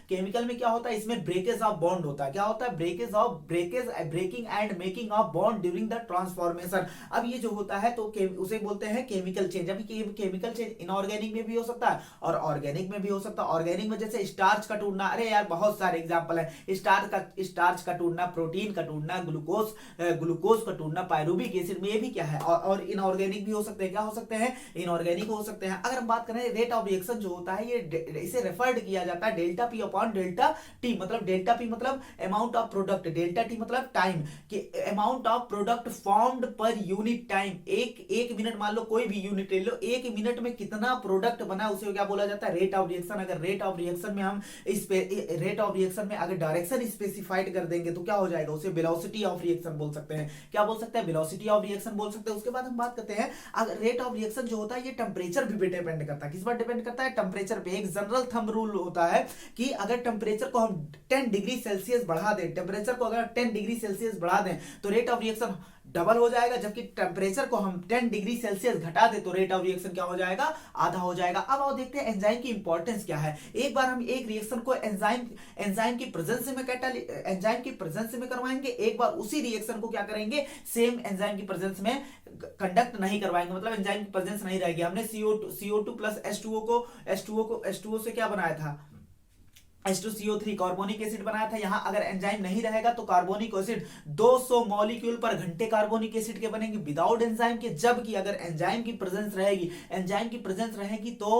केमिकल में क्या होता है, इसमें ब्रेकेज ऑफ बॉन्ड होता है। क्या होता है, breaking and making of bond during the transformation. अब ये जो होता है तो उसे बोलते हैं केमिकल चेंज। अभी केमिकल चेंज इनऑर्गेनिक में भी हो सकता है और ऑर्गेनिक में भी हो सकता है। ऑर्गेनिक में जैसे स्टार्च का टूटना, अरे यार बहुत सारे एग्जांपल है, स्टार्च का टूटना, प्रोटीन का टूटना, ग्लूकोज का टूटना, पायरुविक एसिड में, ये भी क्या है, और इनऑर्गेनिक भी हो सकते हैं। क्या हो सकते हैं, इनऑर्गेनिक हो सकते हैं। अगर हम बात करें रेट ऑफ रिएक्शन जो होता है, ये इसे रेफर्ड किया जाता है delta P upon delta T. मतलब डेल्टा पी मतलब amount of product, delta T मतलब टाइम, कि amount of product formed per unit time. एक मिनट, मान लो कोई भी यूनिट ले लो, एक मिनट में कितना प्रोडक्ट बना उसे क्या बोला जाता है, रेट ऑफ रिएक्शन। अगर रेट ऑफ रिएक्शन में अगर डायरेक्शन स्पेसिफाइड कर देंगे तो क्या हो जाएगा, उसे वेलोसिटी ऑफ रिएक्शन बोल सकते हैं। क्या बोल सकते हैं, वेलोसिटी ऑफ रिएक्शन बोल सकते हैं। उसके बाद हम बात करते हैं, अगर रेट ऑफ रिएक्शन जो होता है ये टेम्परेचर भी डिपेंड करता है। किस पर डिपेंड करता है, टेम्परेचर पे। एक जनरल थंब रूल होता है कि अगर टेम्परेचर को हम 10 डिग्री सेल्सियस बढ़ा दें, टेम्परेचर को अगर 10 डिग्री सेल्सियस बढ़ा दें तो रेट ऑफ रिएक्शन डबल हो जाएगा। जबकि टेम्परेचर को हम 10 डिग्री सेल्सियस घटा दे तो रेट ऑफ रिएक्शन क्या हो जाएगा, आधा हो जाएगा। अब आओ देखते हैं एंजाइम की इंपॉर्टेंस क्या है। एक बार हम एक रिएक्शन को एंजाइम की प्रेजेंस में करवाएंगे, एक बार उसी रिएक्शन को क्या करेंगे, सेम एंजाइम की प्रेजेंस में कंडक्ट नहीं करवाएंगे, मतलब एंजाइम की प्रेजेंस नहीं रहेगी। हमने CO2 प्लस H2O से क्या बनाया था, H2CO3 कार्बोनिक एसिड बनाया था। यहां अगर एंजाइम नहीं रहेगा तो कार्बोनिक एसिड 200 मॉलिक्यूल पर घंटे कार्बोनिक एसिड के बनेंगे विदाउट एंजाइम के। जबकि अगर एंजाइम की प्रेजेंस रहेगी तो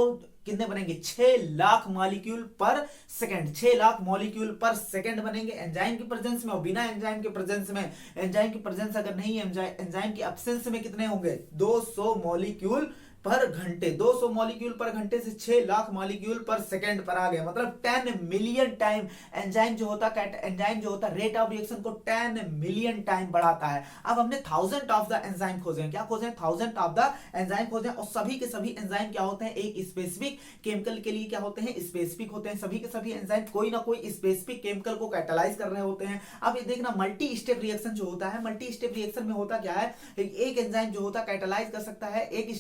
कितने बनेंगे, 6 लाख मॉलिक्यूल पर सेकंड, 6 लाख मॉलिक्यूल पर सेकंड बनेंगे एंजाइम की प्रेजेंस में। और बिना एंजाइम के प्रेजेंस में, एंजाइम की प्रेजेंस अगर नहीं है, एंजाइम की एब्सेंस में कितने होंगे, 200 मॉलिक्यूल पर घंटे। 200 मॉलिक्यूल पर घंटे से 6 लाख मॉलिक्यूल पर सेकंड पर आ गए, मतलब 10 मिलियन टाइम एंजाइम जो होता रेट ऑफ रिएक्शन को 10 मिलियन टाइम बढ़ाता है। अब हमने 1000 ऑफ द एंजाइम खोजे, क्या खोजे, 1000 ऑफ द एंजाइम खोजे। और सभी के सभी एंजाइम क्या होते हैं, एक स्पेसिफिक केमिकल के लिए क्या होते हैं, स्पेसिफिक होते हैं। सभी के सभी एंजाइम कोई ना कोई स्पेसिफिक केमिकल को कैटालाइज कर रहे होते हैं। अब ये देखना, मल्टी स्टेप रिएक्शन जो होता है, मल्टी स्टेप रिएक्शन में होता क्या है, एक एंजाइम जो होता है कैटालाइज कर सकता है, एक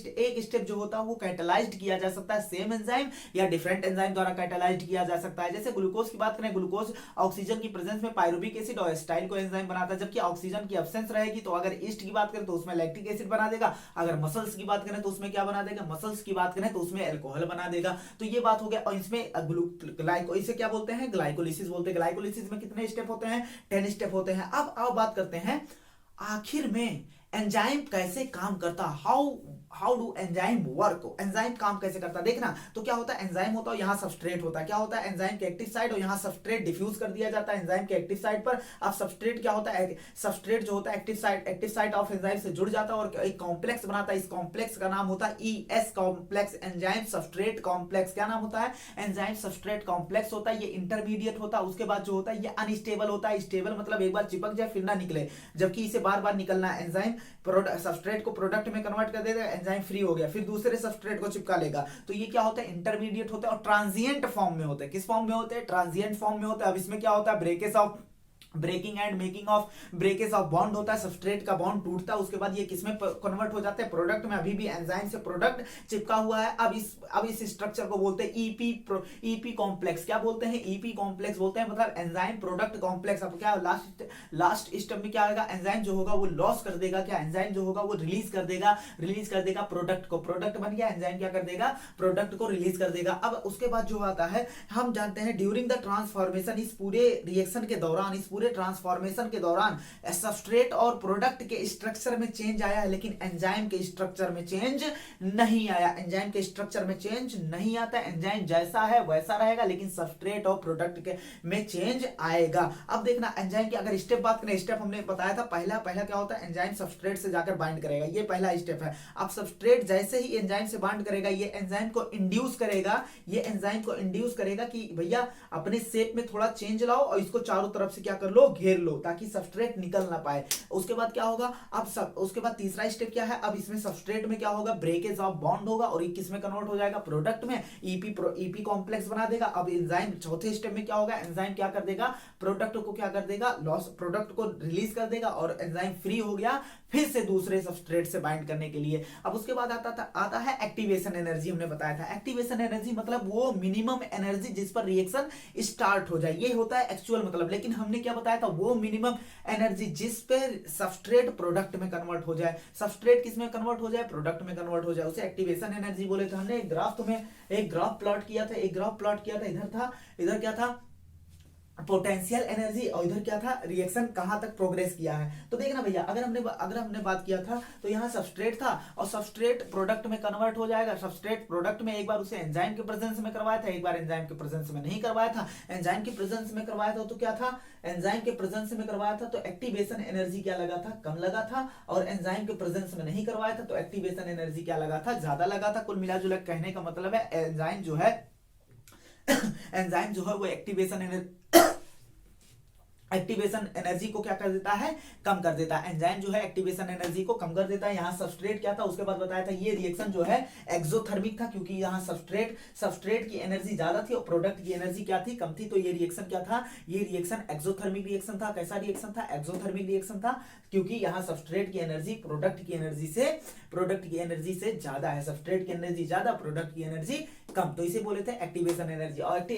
स्टेप जो होता है वो कैटालाइज्ड किया जा सकता है सेम एंजाइम या डिफरेंट एंजाइम द्वारा कैटालाइज्ड किया जा सकता है। जैसे ग्लूकोज की बात करें, ग्लूकोज ऑक्सीजन की प्रेजेंस में पायरुविक एसिड और एसिटाइल को एंजाइम बनाता है। जबकि ऑक्सीजन की एब्सेंस रहेगी तो अगर ईस्ट की बात करें तो उसमें लैक्टिक एसिड बना देगा, अगर मसल्स की बात करें तो उसमें क्या बना देगा, मसल्स की बात करें तो उसमें अल्कोहल बना देगा। तो ये बात हो गया। और इसमें इसे क्या बोलते हैं, ग्लाइकोलिसिस बोलते हैं। ग्लाइकोलिसिस में कितने स्टेप होते हैं, 10 स्टेप होते हैं। अब आओ बात करते हैं आखिर में एंजाइम कैसे काम करता, how do enzyme work, enzyme काम कैसे करता। देखना तो क्या होता है, एंजाइम होता है, यहाँ सबस्ट्रेट होता है। क्या होता है, एंजाइम के एक्टिव साइड और यहाँ सबस्ट्रेट डिफ्यूज कर दिया जाता है एंजाइम के एक्टिव साइड पर। अब सबस्ट्रेट क्या होता है, सबस्ट्रेट जो होता है एक्टिव साइड ऑफ एंजाइम से जुड़ जाता है और एक कॉम्प्लेक्स बनाता है। इस कॉम्प्लेक्स का नाम होता है ES complex, enzyme substrate complex. क्या नाम होता है, एंजाइम सबस्ट्रेट कॉम्प्लेक्स होता है। ये इंटरमीडिएट होता है। उसके बाद जो होता है ये अनस्टेबल होता है। स्टेबल मतलब एक बार चिपक जाए फिर ना निकले, जबकि इसे बार बार निकलना है। एंजाइम सबस्ट्रेट को प्रोडक्ट में कन्वर्ट कर देगा, एंजाइम फ्री हो गया, फिर दूसरे सबस्ट्रेट को चिपका लेगा। तो ये क्या होता है, इंटरमीडिएट होता है और ट्रांजिएंट फॉर्म में होते हैं। किस फॉर्म में होते हैं, ट्रांजिएंट फॉर्म में होता है। अब इसमें क्या होता है, breaking and making of breakage of bond होता है। सबस्ट्रेट का बॉन्ड टूटता है, उसके बाद ये किसमें कन्वर्ट हो जाते हैं, प्रोडक्ट में। अभी भी एंजाइम से प्रोडक्ट चिपका हुआ है। अब इस स्ट्रक्चर को बोलते हैं ईपी कॉम्प्लेक्स। क्या बोलते हैं, ईपी कॉम्प्लेक्स बोलते हैं, मतलब एंजाइम प्रोडक्ट कॉम्प्लेक्स। अब क्या लास्ट स्टेप में क्या होगा, एंजाइम जो होगा वो लॉस कर देगा, क्या एंजाइम जो होगा वो रिलीज कर देगा प्रोडक्ट को। प्रोडक्ट बन गया, एंजाइम क्या कर देगा, प्रोडक्ट को रिलीज कर देगा। अब उसके बाद जो आता है, हम जानते हैं ड्यूरिंग द ट्रांसफॉर्मेशन, इस पूरे रिएक्शन के दौरान, इस पूरे ट्रांसफॉर्मेशन के दौरान सबस्ट्रेट और प्रोडक्ट के स्ट्रक्चर में चेंज आया है, लेकिन एंजाइम के स्ट्रक्चर में चेंज नहीं आया। एंजाइम के स्ट्रक्चर में चेंज नहीं आता, एंजाइम जैसा है वैसा रहेगा, लेकिन सबस्ट्रेट और प्रोडक्ट के में चेंज आएगा। अब देखना एंजाइम की अगर स्टेप बात करें, स्टेप हमने बताया था पहला क्या होता है, एंजाइम सबस्ट्रेट से जाकर बाइंड करेगा, ये पहला स्टेप है। अब सबस्ट्रेट जैसे ही एंजाइम से बाइंड करेगा, ये एंजाइम को इंड्यूस करेगा कि भैया अपने शेप में थोड़ा चेंज लाओ और इसको चारों तरफ से क्या कर लो, घेर लो, ताकि सबस्ट्रेट निकल ना पाए। उसके बाद क्या होगा, अब सब उसके बाद तीसरा स्टेप क्या है, अब इसमें सबस्ट्रेट में क्या होगा, ब्रेकेज ऑफ बॉन्ड होगा और ये किस में कन्वर्ट हो जाएगा, प्रोडक्ट में, ईपी कॉम्प्लेक्स बना देगा। अब एंजाइम चौथे स्टेप में क्या होगा, एंजाइम क्या कर देगा, प्रोडक्ट को क्या कर देगा, लॉस प्रोडक्ट को रिलीज कर देगा और एंजाइम फ्री हो गया फिर से दूसरे सबस्ट्रेट से बाइंड करने के लिए। अब उसके बाद आता है एक्टिवेशन एनर्जी। हमने बताया था एक्टिवेशन एनर्जी मतलब वो मिनिमम एनर्जी जिस पर रिएक्शन स्टार्ट हो जाए, ये होता है एक्चुअल मतलब। लेकिन हमने क्या बताया था, वो मिनिमम एनर्जी जिस पे सबस्ट्रेट प्रोडक्ट में कन्वर्ट हो जाए, सबस्ट्रेट किस में कन्वर्ट हो जाए, प्रोडक्ट में कन्वर्ट हो जाए, उसे एक्टिवेशन एनर्जी बोले थे। हमने एक ग्राफ प्लॉट किया था, इधर क्या था, पोटेंशियल एनर्जी, और इधर क्या था, रिएक्शन कहां तक प्रोग्रेस किया है। तो देखना भैया, अगर हमने बात किया था तो यहाँ सबस्ट्रेट था और सबस्ट्रेट प्रोडक्ट में कन्वर्ट हो जाएगा। सबस्ट्रेट प्रोडक्ट में एक बार उसे एंजाइम के प्रेजेंस में करवाया था, एक बार एंजाइम के प्रेजेंस में नहीं करवाया था। एंजाइम के प्रेजेंस में करवाया था तो क्या था, एंजाइम के प्रेजेंस में करवाया था तो एक्टिवेशन एनर्जी क्या लगा था, कम लगा था, और एंजाइम के प्रेजेंस में नहीं करवाया था तो एक्टिवेशन एनर्जी क्या लगा था, ज्यादा लगा था। कुल मिलाजुला कहने का मतलब है एंजाइम जो है वो एक्टिवेशन एनर्जी को क्या कर देता है, कम कर देता है। एंजाइम जो है एक्टिवेशन एनर्जी को कम कर देता है। यहाँ सबस्ट्रेट क्या था, उसके बाद बताया था ये रिएक्शन जो है एक्सोथर्मिक था, क्योंकि यहाँ सबस्ट्रेट की एनर्जी ज्यादा थी और प्रोडक्ट की एनर्जी क्या थी, कम थी। तो ये रिएक्शन क्या था, ये रिएक्शन एक्सोथर्मिक रिएक्शन था। कैसा रिएक्शन था, एक्सोथर्मिक रिएक्शन था, क्योंकि यहाँ सबस्ट्रेट की एनर्जी प्रोडक्ट की एनर्जी से ज्यादा है। सबस्ट्रेट की एनर्जी ज्यादा, प्रोडक्ट की एनर्जी कम, तो इसे बोले थे एक्टिवेशन एनर्जी। और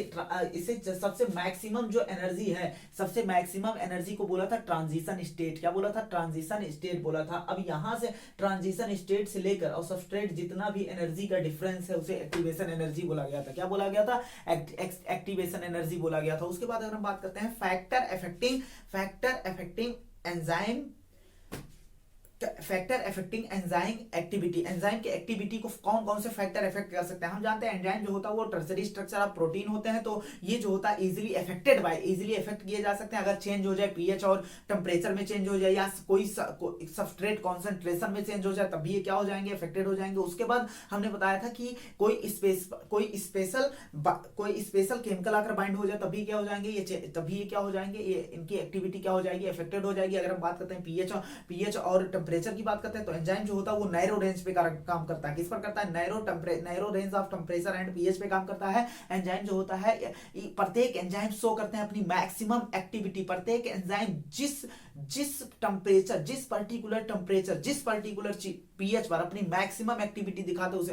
इसे सबसे मैक्सिमम जो एनर्जी है, सबसे मैक्सिमम एनर्जी को बोला था ट्रांजिशन स्टेट। क्या बोला था, ट्रांजिशन स्टेट बोला था। अब यहां से ट्रांजिशन स्टेट से लेकर और सबस्ट्रेट जितना भी एनर्जी का डिफरेंस है उसे एक्टिवेशन एनर्जी बोला गया था। क्या बोला गया था, एक्टिवेशन एनर्जी बोला गया था। उसके बाद अगर हम बात करते हैं factor affecting enzyme activity, enzyme की एक्टिविटी को कौन कौन से फैक्टर अफेक्ट कर सकते हैं। हम जानते हैं एंजाइम जो होता है वो टर्सरी स्ट्रक्चर ऑफ प्रोटीन होते हैं, तो ये जो होता है इजीली अफेक्ट किए जा सकते हैं। अगर चेंज हो जाए पीएच और टेम्परेचर में चेंज हो जाए, या कोई सबस्ट्रेट कॉन्सेंट्रेशन में चेंज हो जाए, तब भी ये क्या हो जाएंगे, अफेक्टेड हो जाएंगे। उसके बाद हमने बताया था कि कोई स्पेशल केमिकल आकर बाइंड हो जाए तभी क्या हो जाएंगे, ये इनकी एक्टिविटी क्या हो जाएगी, अफेक्टेड हो जाएगी। अगर हम बात करते हैं पीएच और टेम्परेचर की बात करते हैं तो एंजाइम जो होता है वो नैरो रेंज पे काम करता है। किस पर करता है, narrow range of temperature and pH पे काम करता है। एंजाइम जो होता है, प्रत्येक एंजाइम शो करते हैं अपनी मैक्सिमम एक्टिविटी। प्रत्येक एंजाइम जिस पर्टिकुलर टेम्परेचर, जिस पर्टिकुलर पीएच पर अपनी मैक्सिमम एक्टिविटी दिखाते हैं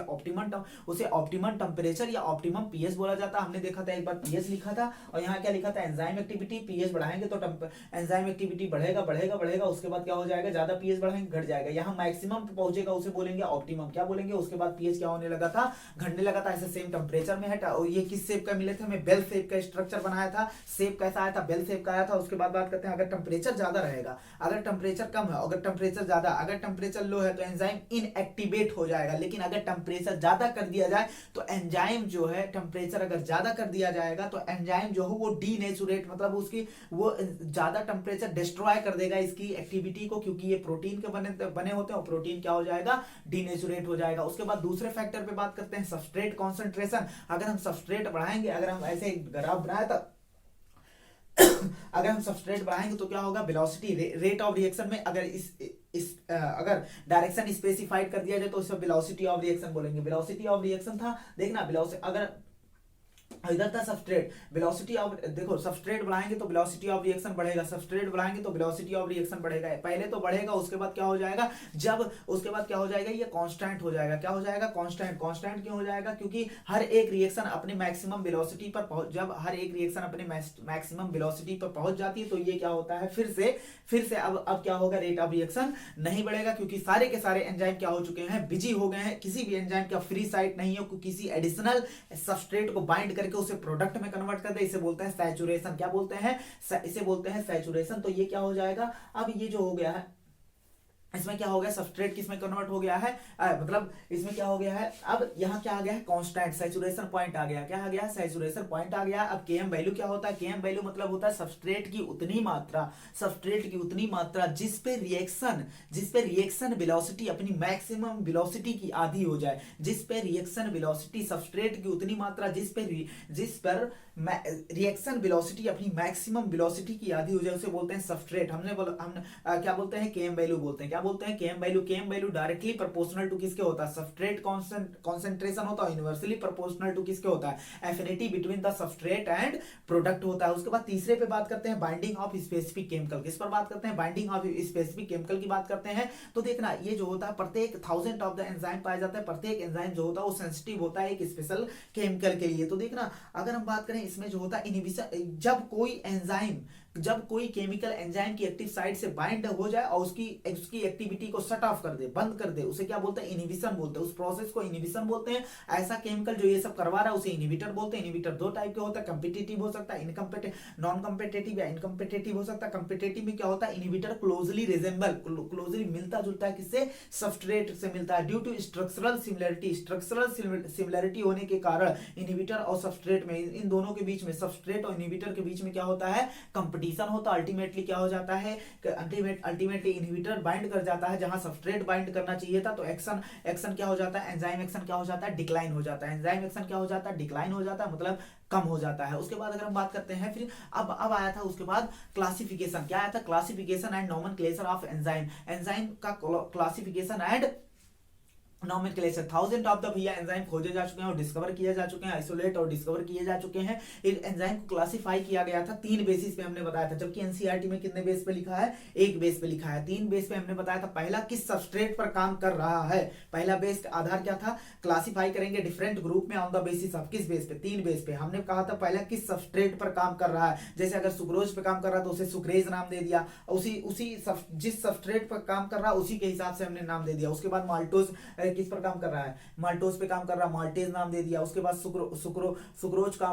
उसे ऑप्टिमम टेम्परेचर या ऑप्टिमम पीएच बोला जाता है। हमने देखा था एक बार पीएच लिखा था और यहाँ क्या लिखा था, एंजाइम एक्टिविटी। पीएच बढ़ाएंगे तो एंजाइम एक्टिविटी बढ़ेगा, उसके बाद क्या हो जाएगा, ज्यादा पीएच बढ़ाएंगे घट जाएगा। यहाँ मैक्सिमम पे पहुंचेगा उसे बोलेंगे ऑप्टिमम। क्या बोलेंगे, उसके बाद पीएच क्या होने लगा था, घटने लगा था। ऐसे सेम टेम्परेचर में है। और ये किस शेप का मिले थे, हमें बेल शेप का स्ट्रक्चर बनाया था। शेप कैसा आया था, बेल शेप का आया था। उसके बाद बात करते हैं अगर टेम्परेचर ज्यादा रहेगा, अगर टेम्परेचर कम है, अगर टेम्परेचर ज्यादा, अगर टेम्परेचर लो है तो एंजाइम इनएक्टिवेट हो जाएगा। लेकिन अगर टेम्परेचर ज्यादा कर दिया जाए तो एंजाइम जो है, टेम्परेचर अगर ज्यादा कर दिया जाएगा तो एंजाइम जो है वो डीनेचुरेट, मतलब उसकी वो ज्यादा टेम्परेचर डिस्ट्रॉय कर देगा इसकी एक्टिविटी को, क्योंकि ये प्रोटीन के बने होते हैं और प्रोटीन क्या हो जाएगा, डीनेचुरेट हो जाएगा। उसके बाद दूसरे फैक्टर पे बात करते हैं सबस्ट्रेट कॉन्सेंट्रेशन। अगर हम सबस्ट्रेट बढ़ाएंगे, अगर हम ऐसे ग्राफ बनाया था अगर हम सबस्ट्रेट बढ़ाएंगे तो क्या होगा, वेलोसिटी रेट ऑफ रिएक्शन में अगर डायरेक्शन स्पेसिफाइड कर दिया जाए तो उसे वेलोसिटी ऑफ रिएक्शन बोलेंगे। वेलोसिटी ऑफ रिएक्शन था, देखना वेलोसिटी, अगर इधर था सबस्ट्रेट, वेलोसिटी ऑफ, देखो सबस्ट्रेट बढ़ाएंगे तो वेलोसिटी ऑफ रिएक्शन बढ़ेगा, सबस्ट्रेट बढ़ाएंगे तो वेलोसिटी ऑफ रिएक्शन बढ़ेगा। पहले तो बढ़ेगा, उसके बाद क्या हो जाएगा, ये कांस्टेंट हो जाएगा। क्या हो जाएगा, कांस्टेंट क्यों हो जाएगा, क्योंकि हर एक रिएक्शन अपने मैक्सिमम वेलोसिटी पर जब हर एक रिएक्शन अपने मैक्सिमम वेलोसिटी पर पहुंच जाती है तो ये क्या होता है, फिर से अब क्या होगा, रेट ऑफ रिएक्शन नहीं बढ़ेगा, क्योंकि सारे के सारे एंजाइम क्या हो चुके हैं, बिजी हो गए हैं। किसी भी एंजाइम का फ्री साइट नहीं है, किसी एडिशनल सबस्ट्रेट को बाइंड करके उसे प्रोडक्ट में कन्वर्ट कर दे। इसे बोलते हैं सैचुरेशन। क्या बोलते हैं, इसे बोलते हैं सैचुरेशन। तो ये क्या हो जाएगा, अब ये जो हो गया है, इसमें क्या हो गया, सबस्ट्रेट किसमें कन्वर्ट हो गया है, मतलब इसमें क्या हो गया है, अब यहाँ क्या आ गया है, कांस्टेंट सैचुरेशन पॉइंट आ गया, क्या आ गया, सैचुरेशन पॉइंट आ गया। अब केएम वैल्यू क्या होता है, केएम वैल्यू मतलब होता है सबस्ट्रेट की उतनी मात्रा, सबस्ट्रेट की उतनी मात्रा जिस पे रिएक्शन वेलोसिटी अपनी मैक्सिमम वेलोसिटी की आधी हो जाए, जिस पे रिएक्शन वेलोसिटी सबस्ट्रेट की उतनी मात्रा जिस पर रिएक्शन वेलोसिटी अपनी मैक्सिमम वेलोसिटी की आधी हो जाए, उसे बोलते हैं सबस्ट्रेट। हमने बोला क्या बोलते हैं, केएम वैल्यू बोलते हैं, क्या बोलते हैं, KM value directly proportional to किसके होता है, सबस्ट्रेट कॉन्सेंट्रेशन होता है, यूनिवर्सली प्रोपोर्शनल टू किसके होता है, affinity between the substrate and product होता है। उसके बाद तीसरे पे बात करते हैं बाइंडिंग ऑफ स्पेसिफिक केमिकल, किस पर बात करते हैं, बाइंडिंग ऑफ स्पेसिफिक केमिकल की बात करते हैं। तो देखना ये जो होता है प्रत्येक 1000 ऑफ द एंजाइम पाया जाता है, प्रत्येक एंजाइम जो होता है वो सेंसिटिव होता है एक स्पेशल केमिकल के लिए। तो देखना अगर हम बात करें इसमें जो होता है इनहिबिशन, जब कोई केमिकल एंजाइम की एक्टिव साइट से बाइंड हो जाए और उसकी एक्टिविटी को शट ऑफ कर दे, बंद कर दे, उसे क्या बोलते हैं, इनहिबिशन बोलते हैं, उस प्रोसेस को इनहिबिशन बोलते हैं। ऐसा केमिकल जो ये सब करवा रहा है उसे इनहिबिटर बोलते हैं। इनहिबिटर दो टाइप के होता है, कम्पिटिटिव हो सकता है, नॉन कम्पिटिटिव या इनकम्पिटिटिव हो सकता है। कम्पिटिटिव में क्या होता है, इनहिबिटर क्लोजली मिलता जुलता है, किससे, सबस्ट्रेट से मिलता है, ड्यू टू स्ट्रक्चरल सिमिलरिटी होने के कारण इनहिबिटर और सबस्ट्रेट में, इन दोनों के बीच में, सबस्ट्रेट और इनहिबिटर के बीच में क्या होता है, कंपटीशन होता है। अल्टीमेटली क्या हो जाता है, अल्टीमेटली इनहिबिटर बाइंड कर जाता है जहां सबस्ट्रेट बाइंड करना चाहिए था, तो एक्शन क्या हो जाता है, एंजाइम एक्शन क्या हो जाता है, डिक्लाइन हो जाता है, एंजाइम एक्शन क्या हो जाता है, डिक्लाइन हो जाता है, मतलब कम हो जाता है। उसके बाद अगर हम बात करते हैं फिर अब आया था उसके बाद क्लासिफिकेशन, क्या आया था, classification and nomenclature of enzyme का classification and nomenclature. 1000 of the भैया एंजाइम खोजे जा चुके हैं और डिस्कवर किए जा चुके हैं, आइसोलेट और डिस्कवर किए जा चुके हैं। इन एंजाइम को क्लासिफाई किया गया था 3 बेसिस पे, हमने बताया था, जबकि एनसीईआरटी में कितने बेस पे लिखा है, 1 बेस पे लिखा है। 3 बेस पे हमने बताया था, पहला किस सबस्ट्रेट पर काम कर रहा है, पहला बेस का आधार क्या था, क्लासिफाई करेंगे डिफरेंट ग्रुप में ऑन द बेसिस ऑफ, किस बेस पे, 3 बेस पे। हमने कहा था पहला किस सबस्ट्रेट पर काम कर रहा है, जैसे अगर सुक्रोज पे काम कर रहा है तो उसे सुक्रेज नाम दे दिया, जिस सबस्ट्रेट पर काम कर रहा है उसी के हिसाब से हमने नाम दे दिया। उसके बाद माल्टोज किस पर काम कर रहा है, माल्टोज पे काम कर रहा है, माल्टेज नाम दे दिया। उसके बाद सुक्रोज का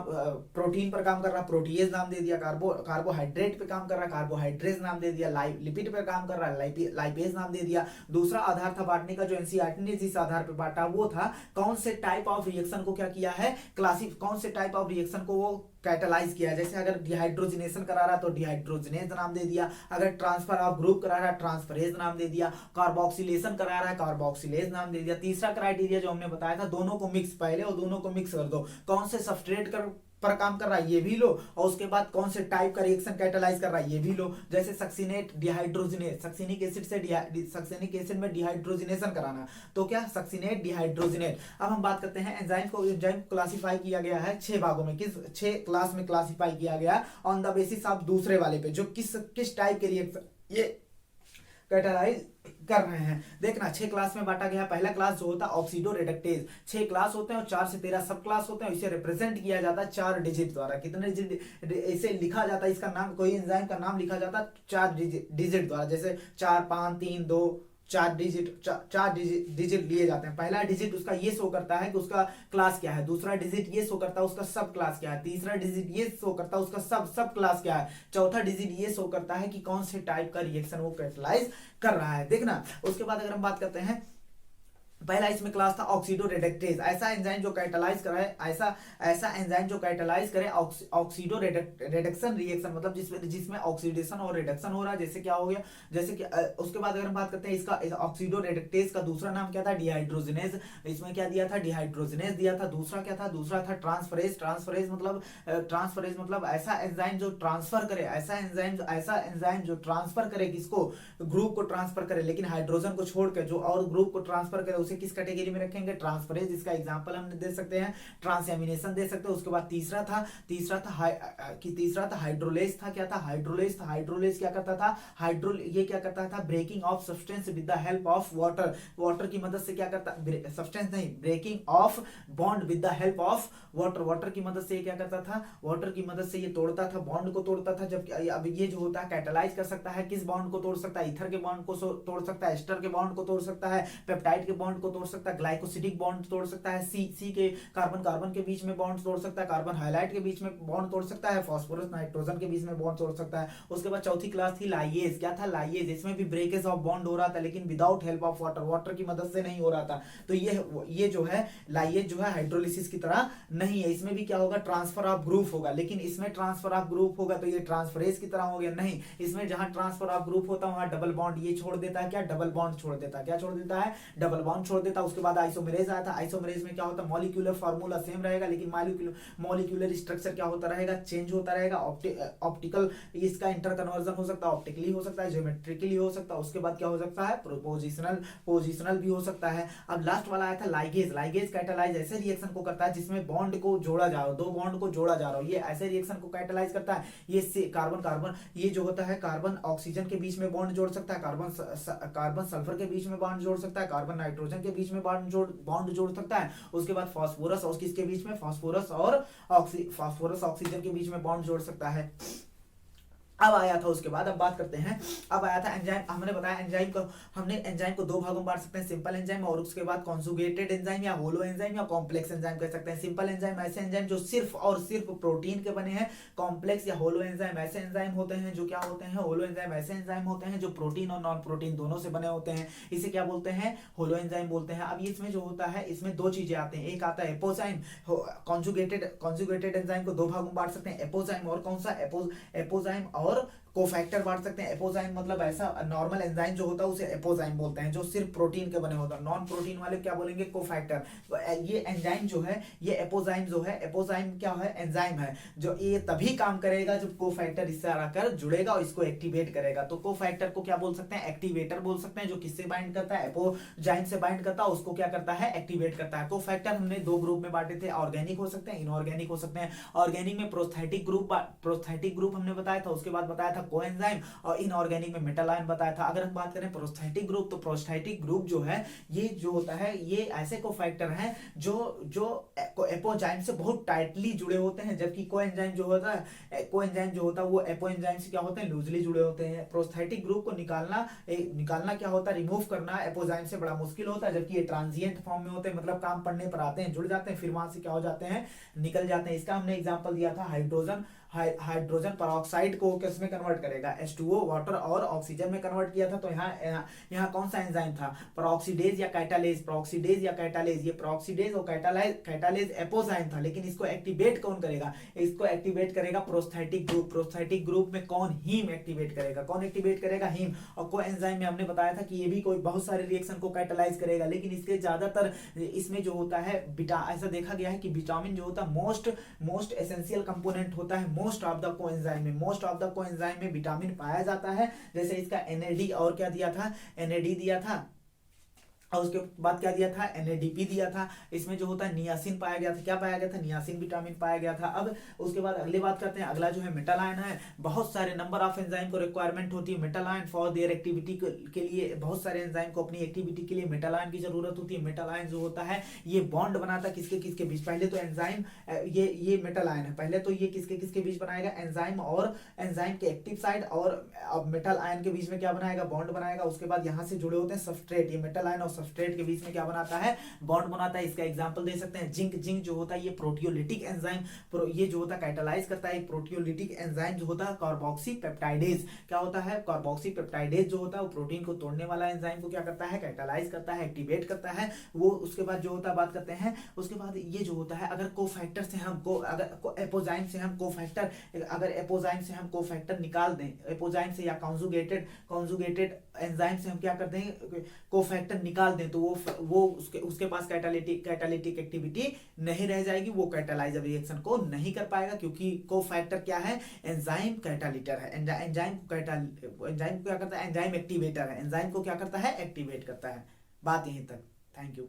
प्रोटीन पर काम कर रहा है, प्रोटीएज नाम दे दिया। कार्बोहाइड्रेट पे काम कर रहा है, कार्बोहाइड्रेज नाम दे दिया। लिपिड पे काम कर रहा है, लाइपेज नाम दे दिया। दूसरा आधार था बांटने का जो एनसीईआरटी ने जिस आधार पे बांटा वो था कौन से टाइप ऑफ रिएक्शन को क्या किया है, कौन से टाइप ऑफ रिएक्शन को वो कैटालाइज किया। जैसे अगर डिहाइड्रोजिनेशन करा रहा तो डिहाइड्रोजिनेज नाम दे दिया, अगर ट्रांसफर ऑफ ग्रुप करा रहा है ट्रांसफरेज नाम दे दिया, कार्बोक्सिलेशन करा रहा है कार्बोक्सिलेज नाम दे दिया। तीसरा क्राइटेरिया जो हमने बताया था, दोनों को मिक्स, पहले और दोनों को मिक्स कर दो, कौन से सबस्ट्रेट पर काम कर रहा है ये भी लो, और उसके बाद कौन से टाइप का रिएक्शन कैटालाइज कर रहा है ये भी लो। जैसे सक्सिनेट डिहाइड्रोजिनेज, सक्सिनिक एसिड में डिहाइड्रोजिनेशन कराना, तो क्या सक्सिनेट डिहाइड्रोजिनेट। अब हम बात करते हैं एंजाइम क्लासिफाई किया गया है 6 भागों में, किस 6 क्लास में क्लासिफाई किया गया ऑन द बेसिस ऑफ दूसरे वाले पे, जो किस टाइप के रिएक्शन ये कैटालाइज कर रहे हैं। देखना 6 क्लास में बांटा गया। पहला क्लास जो होता है ऑक्सीडो रिडक्टेज, 6 क्लास होते हैं और 4 से 13 सब क्लास होते हैं। इसे रिप्रेजेंट किया जाता है 4 डिजिट द्वारा। कितने डिजिट इसे लिखा जाता है, इसका नाम, कोई एंजाइम का नाम लिखा जाता है 4 डिजिट द्वारा, जैसे 4 5 3 2 4 डिजिट लिए जाते हैं। पहला डिजिट उसका ये शो करता है कि उसका क्लास क्या है, दूसरा डिजिट ये शो करता है उसका सब क्लास क्या है, तीसरा डिजिट ये शो करता है उसका सब क्लास क्या है, चौथा डिजिट ये शो करता है कि कौन से टाइप का रिएक्शन वो कैटालाइज कर रहा है। देखना उसके बाद अगर हम बात करते हैं, पहला इसमें क्लास था ऑक्सीडो रिडक्टेज, ऐसा एंजाइम जो कैटालाइज करे, ऐसा एंजाइम जो कैटालाइज करे ऑक्सीडो रिडक्शन रिएक्शन, मतलब जिसमें ऑक्सीडेशन और रिडक्शन हो रहा है। जैसे क्या हो गया, जैसे कि उसके बाद अगर हम बात करते हैं इसका ऑक्सीडो रिडक्टेज का दूसरा नाम क्या था, डिहाइड्रोजिनेज। इसमें क्या दिया था, डिहाइड्रोजिनेज दिया था। दूसरा क्या था, दूसरा था ट्रांसफरेज मतलब ऐसा एंजाइम जो ट्रांसफर करे, ऐसा एंजाइम जो ट्रांसफर करे, किसको, ग्रुप को ट्रांसफर करे, लेकिन हाइड्रोजन को छोड़ के जो और ग्रुप को ट्रांसफर करे उसे किस कैटेगरी में रखेंगे, ट्रांसफरेज। इसका एग्जांपल हम दे सकते हैं, ट्रांसएमिनेशन दे सकते हैं। उसके बाद तीसरा था हाइड्रोलेज था। क्या था, हाइड्रोलेज क्या करता था, ये क्या करता था, breaking of substance with the help of water की मदद से क्या करता, सब्सटेंस नहीं, breaking of bond with the help of water की मदद से ये क्या करता था, वाटर की मदद से ये तोड़ता था, बॉन्ड को तोड़ता था। जबकि अब ये जो होता है कैटालाइज कर सकता है, किस बॉन्ड को तोड़ सकता है, ईथर के बॉन्ड को तोड़ सकता है, एस्टर के बॉन्ड को तोड़ सकता है, पेप्टाइड के बॉन्ड बॉन्ड को तोड़ सकता है, ग्लाइकोसिडिक बॉन्ड तोड़ सकता है, सी के कार्बन कार्बन के बीच में बॉन्ड तोड़ सकता है, कार्बन हाइलाइट के बीच में बॉन्ड तोड़ सकता है, फास्फोरस नाइट्रोजन के बीच में बॉन्ड तोड़ सकता है। उसके बाद चौथी क्लास थी लाइएज। क्या था लाइएज? इसमें भी ब्रेकेज ऑफ बॉन्ड हो रहा था, लेकिन without help of water, water की मदद से नहीं हो रहा था। तो ये जो है लाइएज जो है हाइड्रोलिसिस की तरह नहीं है। इसमें भी क्या होगा? ट्रांसफर ऑफ ग्रुप होगा, लेकिन इसमें ट्रांसफर ऑफ ग्रुप होगा तो ये ट्रांसफरेज की तरह हो गया। नहीं, इसमें जहां ट्रांसफर ऑफ ग्रुप होता है वहां डबल बॉन्ड ये छोड़ देता है। क्या? डबल बॉन्ड छोड़ देता है। क्या छोड़ देता है? डबल बॉन्ड छोड़ देता है। उसके बाद आइसोमेरेज आया था। आइसोमेरेज में क्या होता है? मॉलिक्यूलर फार्मूला सेम रहेगा, लेकिन मॉलिक्यूलर स्ट्रक्चर क्या होता रहेगा? चेंज होता रहेगा। ऑप्टिकल इसका इंटर कन्वर्जन हो सकता है, ऑप्टिकली हो सकता है, ज्योमेट्रिकली हो सकता है। उसके बाद क्या हो सकता है? पोजिशनल भी हो सकता है। अब लास्ट वाला आया था लाइगेज। लाइगेज कैटालाइज ऐसे रिएक्शन को करता है जिसमें बॉन्ड को जोड़ा जा रहा हो, दो बॉन्ड को जोड़ा जा रहा हो, ये ऐसे रिएक्शन को कैटालाइज करता है। ये कार्बन कार्बन ये जो होता है कार्बन ऑक्सीजन के बीच में बॉन्ड जोड़ सकता है, कार्बन सल्फर के बीच में बॉन्ड जोड़ सकता है, कार्बन नाइट्रोजन के बीच में बॉन्ड जोड़ सकता है। उसके बाद फास्फोरस और किसके बीच में? फास्फोरस ऑक्सीजन के बीच में बॉन्ड जोड़ सकता है। अब आया था उसके बाद, अब बात करते हैं, अब आया था एंजाइम। हमने बताया हमने एंजाइम को दो भागों में बांट सकते हैं, सिंपल एंजाइम और उसके बाद कॉन्जुगेटेड एंजाइम या होलो एंजाइम या कॉम्प्लेक्स एंजाइम कह सकते हैं। सिंपल एंजाइम ऐसे एंजाइम जो सिर्फ और सिर्फ प्रोटीन के बने हैं। कॉम्प्लेक्स या होलो एंजाइम ऐसे एंजाइम होते हैं जो क्या होते हैं? होलो एंजाइम ऐसे एंजाइम होते हैं जो प्रोटीन और नॉन प्रोटीन दोनों से बने होते हैं। इसे क्या बोलते हैं? होलो एंजाइम बोलते हैं। अब इसमें जो होता है, इसमें दो चीजें आते हैं। एक आता है एपोजाइम। कॉन्जुगेटेड एंजाइम को दो भागों में बांट सकते हैं, एपोजाइम और कौन सा? एपोजाइम और कोफैक्टर बांट सकते हैं। एपोजाइम मतलब ऐसा नॉर्मल एंजाइम जो होता है उसे एपोजाइम बोलते हैं, जो सिर्फ प्रोटीन के बने होता है। नॉन प्रोटीन वाले क्या बोलेंगे? कोफैक्टर। तो ये एंजाइम जो है, ये एपोजाइम जो है, एपोजाइम क्या है? एंजाइम है जो ये तभी काम करेगा जब कोफैक्टर इससे आकर जुड़ेगा और इसको एक्टिवेट करेगा। तो कोफैक्टर को क्या बोल सकते हैं? एक्टिवेटर बोल सकते हैं, जो किससे बाइंड करता है? एपोजाइम से बाइंड करता है, उसको क्या करता है? एक्टिवेट करता है। कोफैक्टर हमने दो ग्रुप में बांटे थे, ऑर्गेनिक हो सकते हैं, इनऑर्गेनिक हो सकते हैं। ऑर्गेनिक में प्रोस्थेटिक ग्रुप हमने बताया था, उसके बाद बताया था कोएंजाइम, और इनऑर्गेनिक में मेटल आयन बताया था। अगर हम बात करें प्रोस्थेटिक ग्रुप, तो प्रोस्थेटिक ग्रुप जो है, ये जो होता है, ये ऐसे कोफैक्टर हैं जो एपोजाइम से बहुत टाइटली जुड़े होते हैं, जबकि कोएंजाइम जो होता है वो एपोएंजाइम से क्या होते हैं? लूजली जुड़े होते हैं। प्रोस्थेटिक ग्रुप को निकालना क्या होता है? रिमूव करना एपोजाइम से बड़ा मुश्किल होता है, जबकि ये ट्रांजिएंट फॉर्म में होते हैं, मतलब काम पड़ने पर आते हैं, जुड़ जाते हैं, फिर वहां से क्या हो जाते हैं? निकल जाते हैं। इसका हमने एग्जांपल दिया था हाइड्रोजन परऑक्साइड को किस में कन्वर्ट करेगा? H2O वाटर और ऑक्सीजन में कन्वर्ट किया था। तो यहाँ कौन सा एंजाइम था? पेरोक्सीडेज या कैटालेज? पेरोक्सीडेज या कैटालेज? ये पेरोक्सीडेज और कैटालेज एपोजाइम था, लेकिन इसको एक्टिवेट कौन करेगा? इसको एक्टिवेट करेगा प्रोस्थेटिक ग्रुप। प्रोस्थेटिक ग्रुप में कौन? हीम एक्टिवेट करेगा। कौन एक्टिवेट करेगा? हीम। और कोएंजाइम में हमने बताया था कि ये भी कोई बहुत सारे रिएक्शन को कैटालाइज करेगा, लेकिन इसके ज्यादातर इसमें जो होता है ऐसा देखा गया है कि विटामिन जो होता है मोस्ट एसेंशियल कंपोनेंट होता है मोस्ट ऑफ द कोएंजाइम में विटामिन पाया जाता है। जैसे इसका NAD और क्या दिया था? NAD दिया था, और उसके बाद क्या दिया था? NADP दिया था। इसमें जो होता है नियासिन पाया गया था। क्या पाया गया था? नियासिन विटामिन पाया गया था। अब उसके बाद अगली बात करते हैं। अगला जो है मेटल आयन है। बहुत सारे नंबर ऑफ एंजाइम को रिक्वायरमेंट होती है metal ion for their activity के लिए। बहुत सारे एंजाइम को अपनी एक्टिविटी के लिए मेटल आयन की जरूरत होती है। मेटल आयन जो होता है ये बॉन्ड बनाता है किसके बीच? पहले तो एंजाइम, ये मेटल आयन है, पहले तो ये किसके बीच बनाएगा? एंजाइम और एंजाइम के एक्टिव साइड और मेटल आयन के बीच में क्या बनाएगा? बॉन्ड बनाएगा। उसके बाद यहाँ से जुड़े होते हैं सबस्ट्रेट। ये मेटल आयन और सबस्ट्रेट के बीच में क्या बनाता है? बॉन्ड बनाता है। इसका एग्जांपल दे सकते हैं जिंक जो होता है ये प्रोटियोलिटिक एंजाइम, ये जो होता है कैटालाइज करता है। प्रोटियोलिटिक एंजाइम जो होता है कार्बोक्सीपेप्टाइडेज। क्या होता है? कार्बोक्सीपेप्टाइडेज जो होता है वो प्रोटीन को तोड़ने वाला एंजाइम को क्या करता है? कैटालाइज करता है, एक्टिवेट करता है वो। उसके बाद जो होता है बात करते हैं, उसके बाद ये जो होता है, अगर कोफैक्टर से एपोजाइम से हम कोफैक्टर निकाल दें, एपोजाइम से या कॉन्जुगेटेड एंजाइम से हम क्या कर दें? कोफैक्टर निकाल दें, तो वो उसके पास कैटालिटिक एक्टिविटी नहीं रह जाएगी, वो कैटालाइजर रिएक्शन को नहीं कर पाएगा, क्योंकि कोफैक्टर क्या है? एंजाइम कैटालिटर है। एंजाइम को क्या करता है? एंजाइम एक्टिवेटर है। एंजाइम को क्या करता है? एक्टिवेट करता है। बात यहीं तक। Thank you.